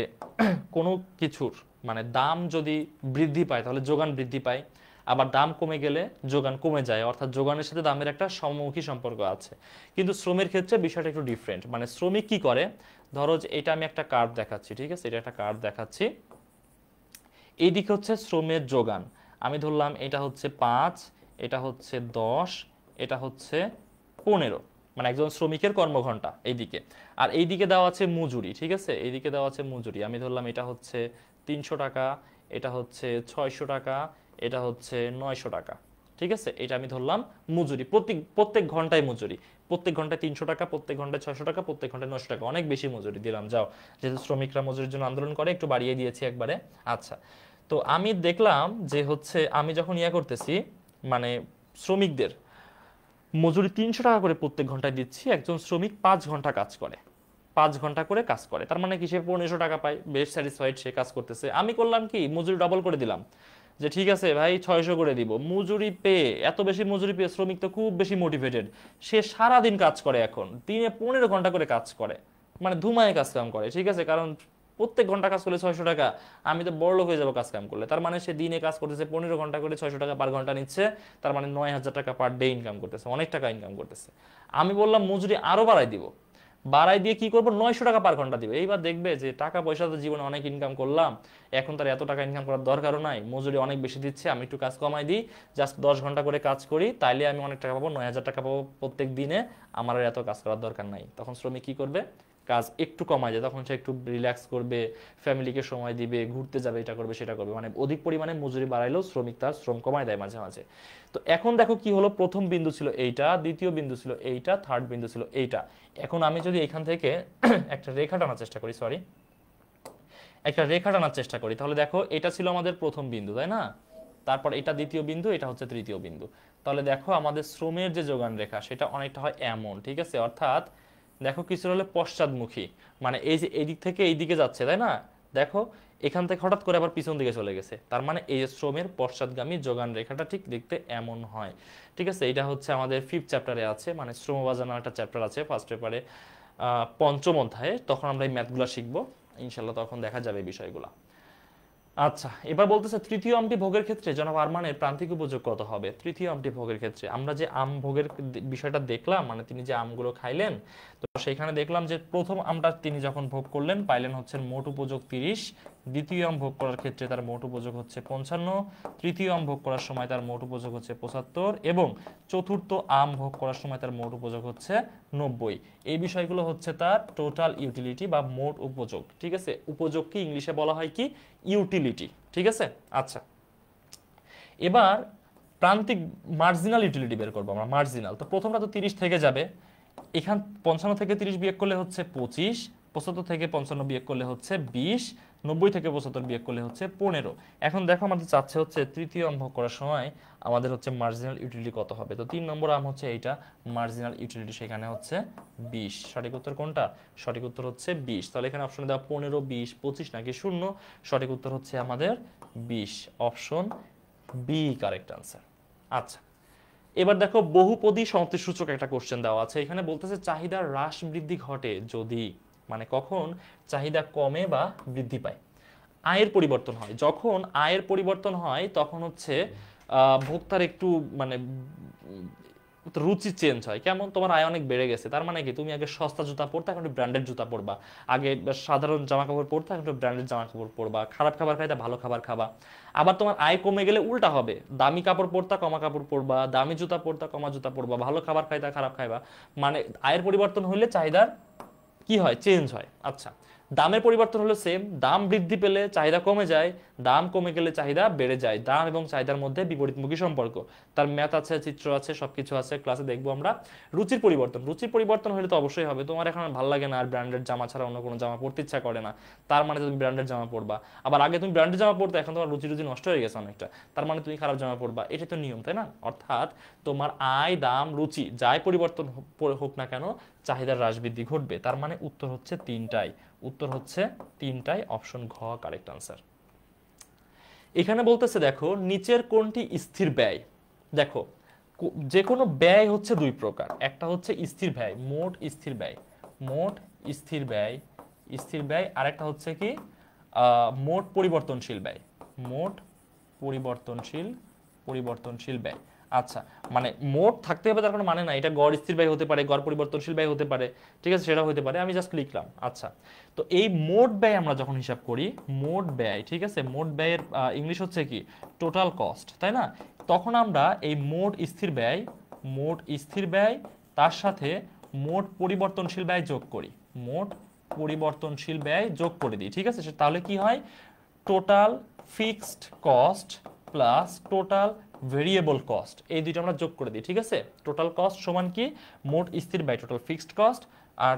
কোনো কিছুর মানে দাম যদি বৃদ্ধি পায় তাহলে যোগান বৃদ্ধি পায়, আবার দাম কমে গেলে যোগান কমে যায়, অর্থাৎ যোগানের সাথে দামের একটা সমমুখী সম্পর্ক আছে। কিন্তু শ্রমের ক্ষেত্রে বিষয়টা একটু ডিফারেন্ট। মানে শ্রমিক কি করে, ধরো যে এটা আমি একটা কার্ড দেখাচ্ছি, ঠিক আছে, এটা একটা কার্ড দেখাচ্ছি, এইদিকে হচ্ছে শ্রমের যোগান, আমি ধরলাম এটা হচ্ছে 5, এটা হচ্ছে 10, এটা হচ্ছে 15, মানে একজন শ্রমিকের কর্মঘন্টা এইদিকে। আর এইদিকে দেওয়া আছে মজুরি, ঠিক আছে, এইদিকে দেওয়া আছে মজুরি, আমি ধরলাম এটা হচ্ছে 300 টাকা, এটা হচ্ছে 600 টাকা, এটা হচ্ছে 900 টাকা। ঠিক আছে, এটা আমি ধরলাম মজুরি, প্রত্যেক ঘন্টায় মজুরি, প্রত্যেক ঘন্টায় 300 টাকা, প্রত্যেক ঘন্টায় 600 টাকা, প্রত্যেক ঘন্টায় 900 টাকা, অনেক বেশি মজুরি দিলাম, যাও, যেহেতু শ্রমিকরা মজুরির জন্য আন্দোলন করে একটু বাড়িয়ে দিয়েছি একবারে। আচ্ছা, তো আমি দেখলাম যে হচ্ছে আমি যখন করতেছি মানে শ্রমিকদের মজুরি 300 টাকা করে প্রত্যেক ঘন্টায় দিচ্ছি, একজন শ্রমিক 5 ঘন্টা কাজ করে, 5 ঘন্টা করে কাজ করে, তার মানে কি সে 1500 টাকা পায়, বেশ স্যাটিসফাইড, সে কাজ করতেছে। আমি করলাম কি, মজুরি ডবল করে দিলাম, যে ঠিক আছে ভাই 600 করে দিব। মজুরি পেয়ে, এত বেশি মজুরি পেয়ে শ্রমিক তো খুব বেশি মোটিভেটেড, সে সারা দিন কাজ করে, এখন দিনে 15 ঘন্টা করে কাজ করে, মানে ধুমায় কাজ কাম করে, ঠিক আছে, কারণ প্রত্যেক ঘন্টা কাজ করলে 600 টাকা, আমি তো বড়লোক হয়ে যাবো কাজ কাম করলে। তার মানে সে দিনে কাজ করতেছে 15 ঘন্টা করে, 600 টাকা পার ঘন্টা নিচ্ছে, তার মানে 9000 টাকা পার ডে ইনকাম করতেছে, অনেক টাকা ইনকাম করতেছে। আমি বললাম মজুরি আরো বাড়াই দিব, বাড়াই দিয়ে কি করবো, 900 টাকা পার ঘন্টা দিবে। এইবার দেখবে যে টাকা পয়সা তো জীবনে অনেক ইনকাম করলাম, এখন তার এত টাকা ইনকাম করার দরকারও নাই, মজুরি অনেক বেশি দিচ্ছে, আমি একটু কাজ কমাই দিই, জাস্ট 10 ঘন্টা করে কাজ করি, তাইলে আমি অনেক টাকা পাবো, 9000 টাকা পাবো প্রত্যেক দিনে, আমার আর এত কাজ করার দরকার নাই। তখন শ্রমিক কি করবে, কাজ একটু কমায় যায়, তখন সে একটু রিল্যাক্স করবে, ফ্যামিলিকে সময় দিবে, ঘুরতে যাবে, এটা করবে সেটা করবে, মানে অধিক পরিমাণে মজুরি বাড়াইলেও শ্রমিক তার শ্রম কমায় দেয় মাঝে মাঝে। তো এখন দেখো কি হলো, প্রথম বিন্দু ছিল এইটা, দ্বিতীয় বিন্দু ছিল এইটা, থার্ড বিন্দু ছিল এইটা। এখন আমি যদি এখান থেকে একটা রেখা টানার চেষ্টা করি, সরি, একটা রেখা টানার চেষ্টা করি, তাহলে দেখো এটা ছিল আমাদের প্রথম বিন্দু, তাই না, তারপর এটা দ্বিতীয় বিন্দু, এটা হচ্ছে তৃতীয় বিন্দু। তাহলে দেখো আমাদের শ্রমের যে যোগান রেখা সেটা অনেকটা হয় এমন, ঠিক আছে, অর্থাৎ দেখো কিছু হলে পশ্চাদমুখী, মানে এই যে এই দিক থেকে এই দিকে যাচ্ছে, তাই না, দেখো এখান থেকে হঠাৎ করে আবার পিছন দিকে চলে গেছে, তার মানে এই যে শ্রমের পশ্চাৎগামী যোগান রেখাটা ঠিক দেখতে এমন হয়। ঠিক আছে, এটা হচ্ছে আমাদের 5th চ্যাপ্টারে আছে, মানে শ্রমবাজার নামে একটা চ্যাপ্টার আছে ফার্স্ট পেপারে, পঞ্চম অধ্যায়ে, তখন আমরা এই ম্যাথগুলো শিখবো ইনশাল্লাহ, তখন দেখা যাবে এই বিষয়গুলো। আচ্ছা, এবার বলতেছে তৃতীয় আমটি ভোগের ক্ষেত্রে জনাব আরমানের প্রান্তিক উপযোগ কত হবে। তৃতীয় আমটি ভোগের ক্ষেত্রে আমরা যে আম ভোগের বিষয়টা দেখলাম, মানে তিনি যে আমগুলো খাইলেন, তো সেখানে দেখলাম যে প্রথম আমটা তিনি যখন ভোগ করলেন পাইলেন হচ্ছে মোট উপযোগ 30, দ্বিতীয় আম ভোগ করার ক্ষেত্রে তার মোট উপযোগ হচ্ছে 55, তৃতীয় আম ভোগ করার সময় তার মোট উপযোগ হচ্ছে 75, এবং চতুর্থ আম ভোগ করার সময় তার মোট উপযোগ হচ্ছে 90। এই বিষয়গুলো হচ্ছে তার টোটাল ইউটিলিটি বা মোট উপযোগ। ঠিক আছে, উপযোগকে ইংলিশে বলা হয় কি, ইউটিলিটি। ঠিক আছে, আচ্ছা, এবার প্রান্তিক মার্জিনাল ইউটিলিটি বের করবো আমরা। মার্জিনাল, তো প্রথমটা তো 30 থেকে যাবে, এখান 55 থেকে 30 বিয়োগ করলে হচ্ছে 25, 75 থেকে 55 বিয়োগ করলে হচ্ছে 20, 90 থেকে 75 বিয়োগ করলে হচ্ছে 15। এখন দেখো আমাদের চাচ্ছে হচ্ছে তৃতীয় অঙ্ক করার সময় আমাদের হচ্ছে মার্জিনাল ইউটিলিটি কত হবে। তো 3 নম্বর আম হচ্ছে এইটা, মার্জিনাল ইউটিলিটি সেখানে হচ্ছে 20। সঠিক উত্তর কোনটা? সঠিক উত্তর হচ্ছে 20। তাহলে এখানে অপশনে দেওয়া 15, 20, 25 নাকি 0? সঠিক উত্তর হচ্ছে আমাদের 20, অপশন বি কারেক্ট আনসার। আচ্ছা, এবার দেখো বহুপদী সূচক একটা কোশ্চেন দেওয়া আছে। এখানে বলতেছে চাহিদার হ্রাস বৃদ্ধি ঘটে যদি, মানে কখন চাহিদা কমে বা বৃদ্ধি পায়। আয়ের পরিবর্তন হয়, যখন আয়ের পরিবর্তন হয় তখন হচ্ছে ভোক্তার একটু মানে রুচি চেঞ্জ হয়। কেমন? তোমার আয় অনেক বেড়ে গেছে, তার মানে কি তুমি আগে সস্তা জুতা পরতে এখন একটু ব্র্যান্ডেড জুতা পরবা, আগে সাধারণ জামা কাপড় পরতে এখন একটু ব্র্যান্ডেড জামা কাপড় পরবা, খারাপ খাবার খাইতে ভালো খাবার খাবা। আবার তোমার আয় কমে গেলে উল্টা হবে, দামি কাপড় পরতা কমা কাপড় পরবা, দামি জুতা পরতা কমা জুতা পরবা, ভালো খাবার খাইতা খারাপ খাইবা। মানে আয়ের পরিবর্তন হলে চাহিদার কি হয়? চেঞ্জ হয়। আচ্ছা, দামের পরিবর্তন হলো সেম, দাম বৃদ্ধি পেলে চাহিদা কমে যায়, দাম কমে গেলে চাহিদা বেড়ে যায়। দাম এবং চাহিদার মধ্যে বিপরীতমুখী সম্পর্ক, তার ম্যাথ আছে, চিত্র আছে, সবকিছু আছে, ক্লাসে দেখবো আমরা। রুচির পরিবর্তন, রুচির পরিবর্তন হলে তো অবশ্যই হবে তোমার এখন ভালো লাগে না আর ব্র্যান্ডেড জামা ছাড়া অন্য কোনো জামা পরতে ইচ্ছা করে না, তার মানে তুমি ব্র্যান্ডেড জামা পরবা। আবার আগে তুমি ব্র্যান্ডেড জামা পরতে, এখন তোমার রুচি রুচি নষ্ট হয়ে গেছে অনেকটা, তার মানে তুমি খারাপ জামা পরবা। এটাই তো নিয়ম, তাই না? অর্থাৎ তোমার আয়, দাম, রুচি যাই পরিবর্তন হোক না কেন, চাহিদার হ্রাস বৃদ্ধি ঘটবে। তার মানে উত্তর হচ্ছে তিনটাই, উত্তর হচ্ছে তিনটাই, অপশন ঘ কারেক্ট আনসার। এখানে বলতেছে দেখো নিচের কোনটি স্থির ব্যয়। দেখো যে কোনো ব্যয় হচ্ছে দুই প্রকার, একটা হচ্ছে স্থির ব্যয়, মোট স্থির ব্যয়, মোট স্থির ব্যয়, স্থির ব্যয়, আর একটা হচ্ছে কি মোট পরিবর্তনশীল ব্যয়, মোট পরিবর্তনশীল, পরিবর্তনশীল ব্যয়। আচ্ছা, মানে মোট থাকতে হবে তার কোনো মানে না, এটা গড় স্থির ব্যয় হতে পারে, গড় পরিবর্তনশীল ব্যয় হতে পারে, ঠিক আছে, সেটা হতে পারে, আমি জাস্ট লিখলাম। আচ্ছা, তো এই মোট ব্যয় আমরা যখন হিসাব করি, মোট ব্যয়, ঠিক আছে, মোট ব্যয়ের ইংলিশ হচ্ছে কি টোটাল কস্ট, তাই না? তখন আমরা এই মোট স্থির ব্যয়, মোট স্থির ব্যয় তার সাথে মোট পরিবর্তনশীল ব্যয় যোগ করি, মোট পরিবর্তনশীল ব্যয় যোগ করে দিই, ঠিক আছে। তাহলে কি হয়? Total fixed cost plus total variable cost, এই দুইটা আমরা যোগ করে দিই, ঠিক আছে। টোটাল কস্ট সমান কি মোট স্থির ব্যয়, টোটাল ফিক্সড কস্ট, আর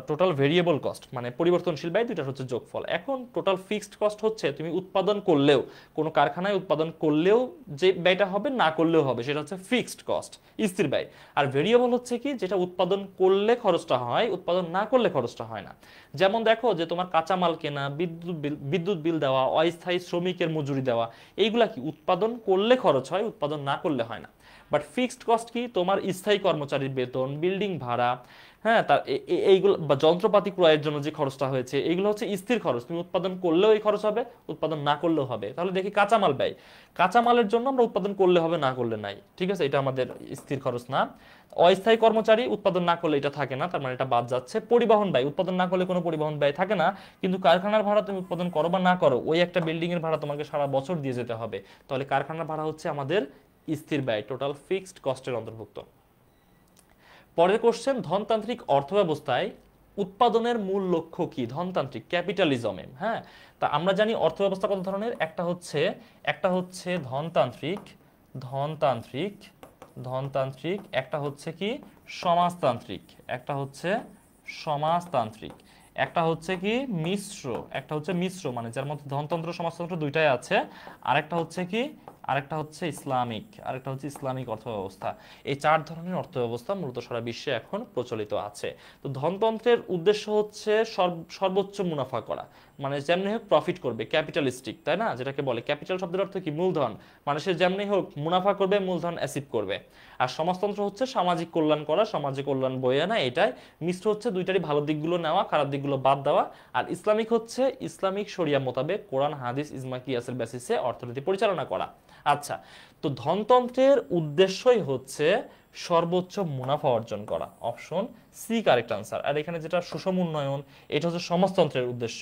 টোটাল ভেরিয়েবল কস্ট মানে পরিবর্তনশীল ব্যয়, দুইটা হচ্ছে যোগফল। এখন টোটাল ফিক্সড কস্ট হচ্ছে তুমি উৎপাদন করলেও, কোনো কারখানায় উৎপাদন করলেও যে ব্যয়টা হবে, না করলেও হবে, সেটা হচ্ছে ফিক্সড কস্ট, স্থির ব্যয়। আর ভেরিয়েবল হচ্ছে কি যেটা উৎপাদন করলে খরচটা হয়, উৎপাদন না করলে খরচটা হয় না। যেমন দেখো যে তোমার কাঁচামাল কেনা, বিদ্যুৎ বিল দেওয়া, অস্থায়ী শ্রমিকের মজুরি দেওয়া, এইগুলা কি উৎপাদন করলে খরচ হয়, উৎপাদন না করলে হয় না। বাট ফিক্সড কস্ট কি তোমার স্থায়ী কর্মচারীর বেতন, বিল্ডিং ভাড়া, হ্যাঁ, তার এইগুলো বা যন্ত্রপাতি ক্রয়ের জন্য যে খরচটা হয়েছে, এইগুলো হচ্ছে স্থির খরচ, তুমি উৎপাদন করলেও এই খরচ হবে, উৎপাদন না করলেও হবে। তাহলে দেখি কাঁচামাল ব্যয়, কাঁচামালের জন্য আমরা উৎপাদন করলে হবে, না করলে নাই, ঠিক আছে, এটা আমাদের স্থির খরচ না। অস্থায়ী কর্মচারী উৎপাদন না করলে এটা থাকে না, তার মানে এটা বাদ যাচ্ছে। পরিবহন ব্যয়, উৎপাদন না করলে কোনো পরিবহন ব্যয় থাকে না, কিন্তু কারখানার ভাড়া তুমি উৎপাদন করো বা না করো, ওই একটা বিল্ডিং এর ভাড়া তোমাকে সারা বছর দিয়ে যেতে হবে। তাহলে কারখানার ভাড়া হচ্ছে আমাদের স্থির ব্যয়, টোটাল ফিক্সড কস্টের অন্তর্ভুক্ত। পরের কোশ্চেন, ধনতান্ত্রিক অর্থব্যবস্থায় উৎপাদনের মূল লক্ষ্য কি? ধনতান্ত্রিক ক্যাপিটালিজমে, হ্যাঁ, তা আমরা জানি অর্থব্যবস্থা কত ধরনের, একটা হচ্ছে ধনতান্ত্রিক, ধনতান্ত্রিক, ধনতান্ত্রিক, একটা হচ্ছে কি সমাজতান্ত্রিক, একটা হচ্ছে সমাজতান্ত্রিক, একটা হচ্ছে কি মিশ্র, একটা হচ্ছে মিশ্র মানে যার মধ্যে ধনতন্ত্র সমাজতন্ত্র দুইটাই আছে, আরেকটা হচ্ছে কি, আরেকটা হচ্ছে ইসলামিক, আরেকটা হচ্ছে ইসলামিক অর্থব্যবস্থা। এই চার ধরনের অর্থব্যবস্থা মূলত সারা বিশ্বে এখন প্রচলিত আছে। তো ধনতন্ত্রের উদ্দেশ্য হচ্ছে সর্বোচ্চ মুনাফা করা, মানে যেমনি হোক প্রফিট করবে, ক্যাপিটালিস্টিক, তাই না, যেটাকে বলে ক্যাপিটাল শব্দের অর্থ কি মূলধন, মানুষের যেমনি হোক মুনাফা করবে, মূলধন অ্যাচিভ করবে। আর সমাজতন্ত্র হচ্ছে সামাজিক কল্যাণ করা, সমাজে কল্যাণ বয়ে আনা, এটাই। মিশ্র হচ্ছে দুইটারই ভালো দিকগুলো নেওয়া, খারাপ দিকগুলো বাদ দেওয়া। আর ইসলামিক হচ্ছে ইসলামিক শরিয়া মোতাবেক কোরআন হাদিস ইজমা কিয়াসের বেসিসে অর্থনীতি পরিচালনা করা। আচ্ছা, তো ধনতন্ত্রের উদ্দেশ্যই হচ্ছে সর্বোচ্চ মুনাফা অর্জন করা, অপশন সি কারেক্ট আনসার। আর এখানে যেটা সুষম উন্নয়ন, এটা হচ্ছে সমাজতন্ত্রের উদ্দেশ্য,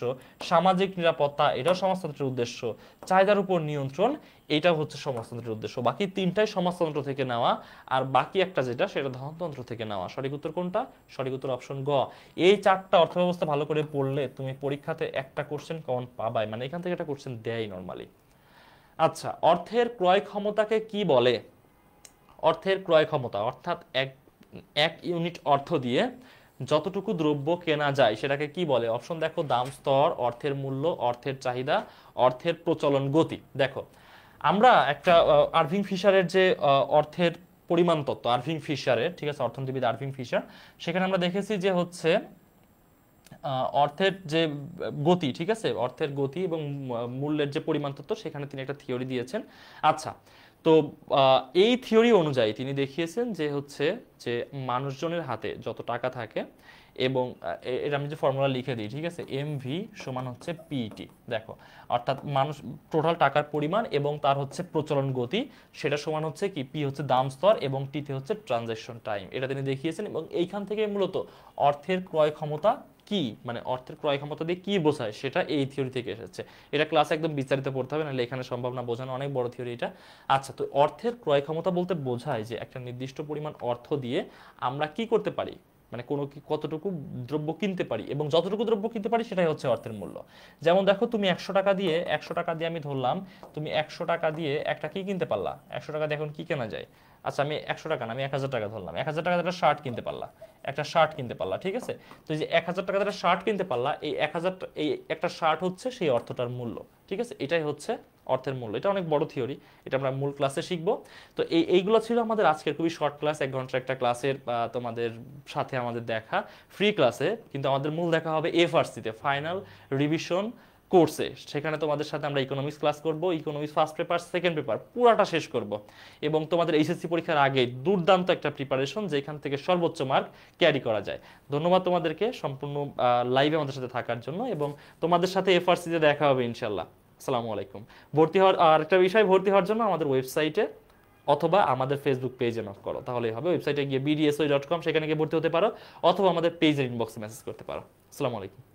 সামাজিক নিরাপত্তা, এটাও সমাজতন্ত্রের উদ্দেশ্য, চাহিদার উপর নিয়ন্ত্রণ, এটা হচ্ছে সমাজতন্ত্রের উদ্দেশ্য। বাকি তিনটাই সমাজতন্ত্র থেকে নেওয়া, আর বাকি একটা যেটা সেটা ধনতন্ত্র থেকে নেওয়া। সঠিক উত্তর কোনটা? সঠিক উত্তর অপশন গ। এই চারটা অর্থব্যবস্থা ভালো করে পড়লে তুমি পরীক্ষাতে একটা কোশ্চেন কমন পাবাই, মানে এখান থেকে একটা কোশ্চেন দেয় নরমালি। আচ্ছা, অর্থের ক্রয় ক্ষমতাকে কি বলে? অর্থের ক্রয় ক্ষমতা অর্থাৎ এক ইউনিট অর্থ দিয়ে যতটুকু দ্রব্য কেনা যায় সেটাকে কি বলে? অপশন দেখো, দাম স্তর, অর্থের মূল্য, অর্থের চাহিদা, অর্থের প্রচলন গতি। দেখো আমরা একটা আরভিং ফিশারের যে অর্থের পরিমাণ তত্ত্ব, আরভিং ফিশারের, ঠিক আছে, অর্থনীতিবিদ আরভিং ফিশার, সেখানে আমরা দেখেছি যে হচ্ছে অর্থের যে গতি, ঠিক আছে, অর্থের গতি এবং মূল্যের যে পরিমাণ তত্ত্ব, সেখানে তিনি একটা থিওরি দিয়েছেন। আচ্ছা, তো এই থিওরি অনুযায়ী তিনি দেখিয়েছেন যে হচ্ছে যে মানুষজনের হাতে যত টাকা থাকে এবং এটা আমি যে ফর্মুলা লিখে দিই, ঠিক আছে, এমভি সমান হচ্ছে পিটি। দেখো অর্থাৎ মানুষ টোটাল টাকার পরিমাণ এবং তার হচ্ছে প্রচলন গতি, সেটা সমান হচ্ছে কি, পি হচ্ছে দাম স্তর এবং টিতে হচ্ছে ট্রানজ্যাকশন টাইম। এটা তিনি দেখিয়েছেন এবং এইখান থেকে মূলত অর্থের ক্রয় ক্ষমতা কি, মানে অর্থের ক্রয় ক্ষমতা দিয়ে কি বোঝায় সেটা এই থিওরি থেকে এসেছে। এটা ক্লাসে একদম বিস্তারিত পড়তে হবে, নাহলে এখানে সম্ভব না বোঝানো, অনেক বড় থিওরি এটা। আচ্ছা, তো অর্থের ক্রয় ক্ষমতা বলতে বোঝায় যে একটা নির্দিষ্ট পরিমাণ অর্থ দিয়ে আমরা কি করতে পারি, মানে কতটুকু দ্রব্য কিনতে পারি এবং যতটুকু দ্রব্য কিনতে পারি সেটাই হচ্ছে অর্থের মূল্য। যেমন দেখো তুমি 100 টাকা দিয়ে আমি ধরলাম তুমি 100 টাকা দিয়ে একটা কি কিনতে পারলা, 100 টাকা দিয়ে এখন কি কেনা যায়? আচ্ছা, আমি 100 টাকা না, আমি 1000 টাকা ধরলাম, 1000 টাকা একটা শার্ট কিনতে পারলা, একটা শার্ট কিনতে পারলা, ঠিক আছে। তো এই যে 1000 টাকা একটা শার্ট কিনতে পারলা, এই 1000, এই একটা শার্ট হচ্ছে সেই অর্থটার মূল্য, ঠিক আছে, এটাই হচ্ছে অর্থের মূল্য। এটা অনেক বড় থিওরি, এটা আমরা মূল ক্লাসে শিখবো। তো এইগুলো ছিল আমাদের আজকের খুবই শর্ট ক্লাস, 1 ঘন্টার একটা ক্লাসের তোমাদের সাথে আমাদের দেখা ফ্রি ক্লাসে, কিন্তু আমাদের মূল দেখা হবে এফআরসিতে, ফাইনাল রিভিশন কোর্সে। সেখানে তোমাদের সাথে আমরা ইকোনমিক্স ক্লাস করব, economics first paper second paper পুরাটা শেষ করব এবং তোমাদের এইচএসসি পরীক্ষার আগে দুর্দান্ত একটা প্রিপারেশন, যেখান থেকে সর্বোচ্চ মার্ক ক্যারি করা যায়। ধন্যবাদ তোমাদেরকে সম্পূর্ণ লাইভে আমাদের সাথে থাকার জন্য এবং তোমাদের সাথে এফআরসিতে দেখা হবে ইনশাল্লাহ। আসসালামু আলাইকুম। ভর্তি হওয়ার আর একটা বিষয়, ভর্তি হওয়ার জন্য আমাদের ওয়েবসাইটে অথবা আমাদের ফেসবুক পেজে নক করো, তাহলেই হবে। ওয়েবসাইটে গিয়ে bdsoi.com, সেখানে গিয়ে ভর্তি হতে পারো, অথবা আমাদের পেজের ইনবক্সে মেসেজ করতে পারো। আসসালামু আলাইকুম।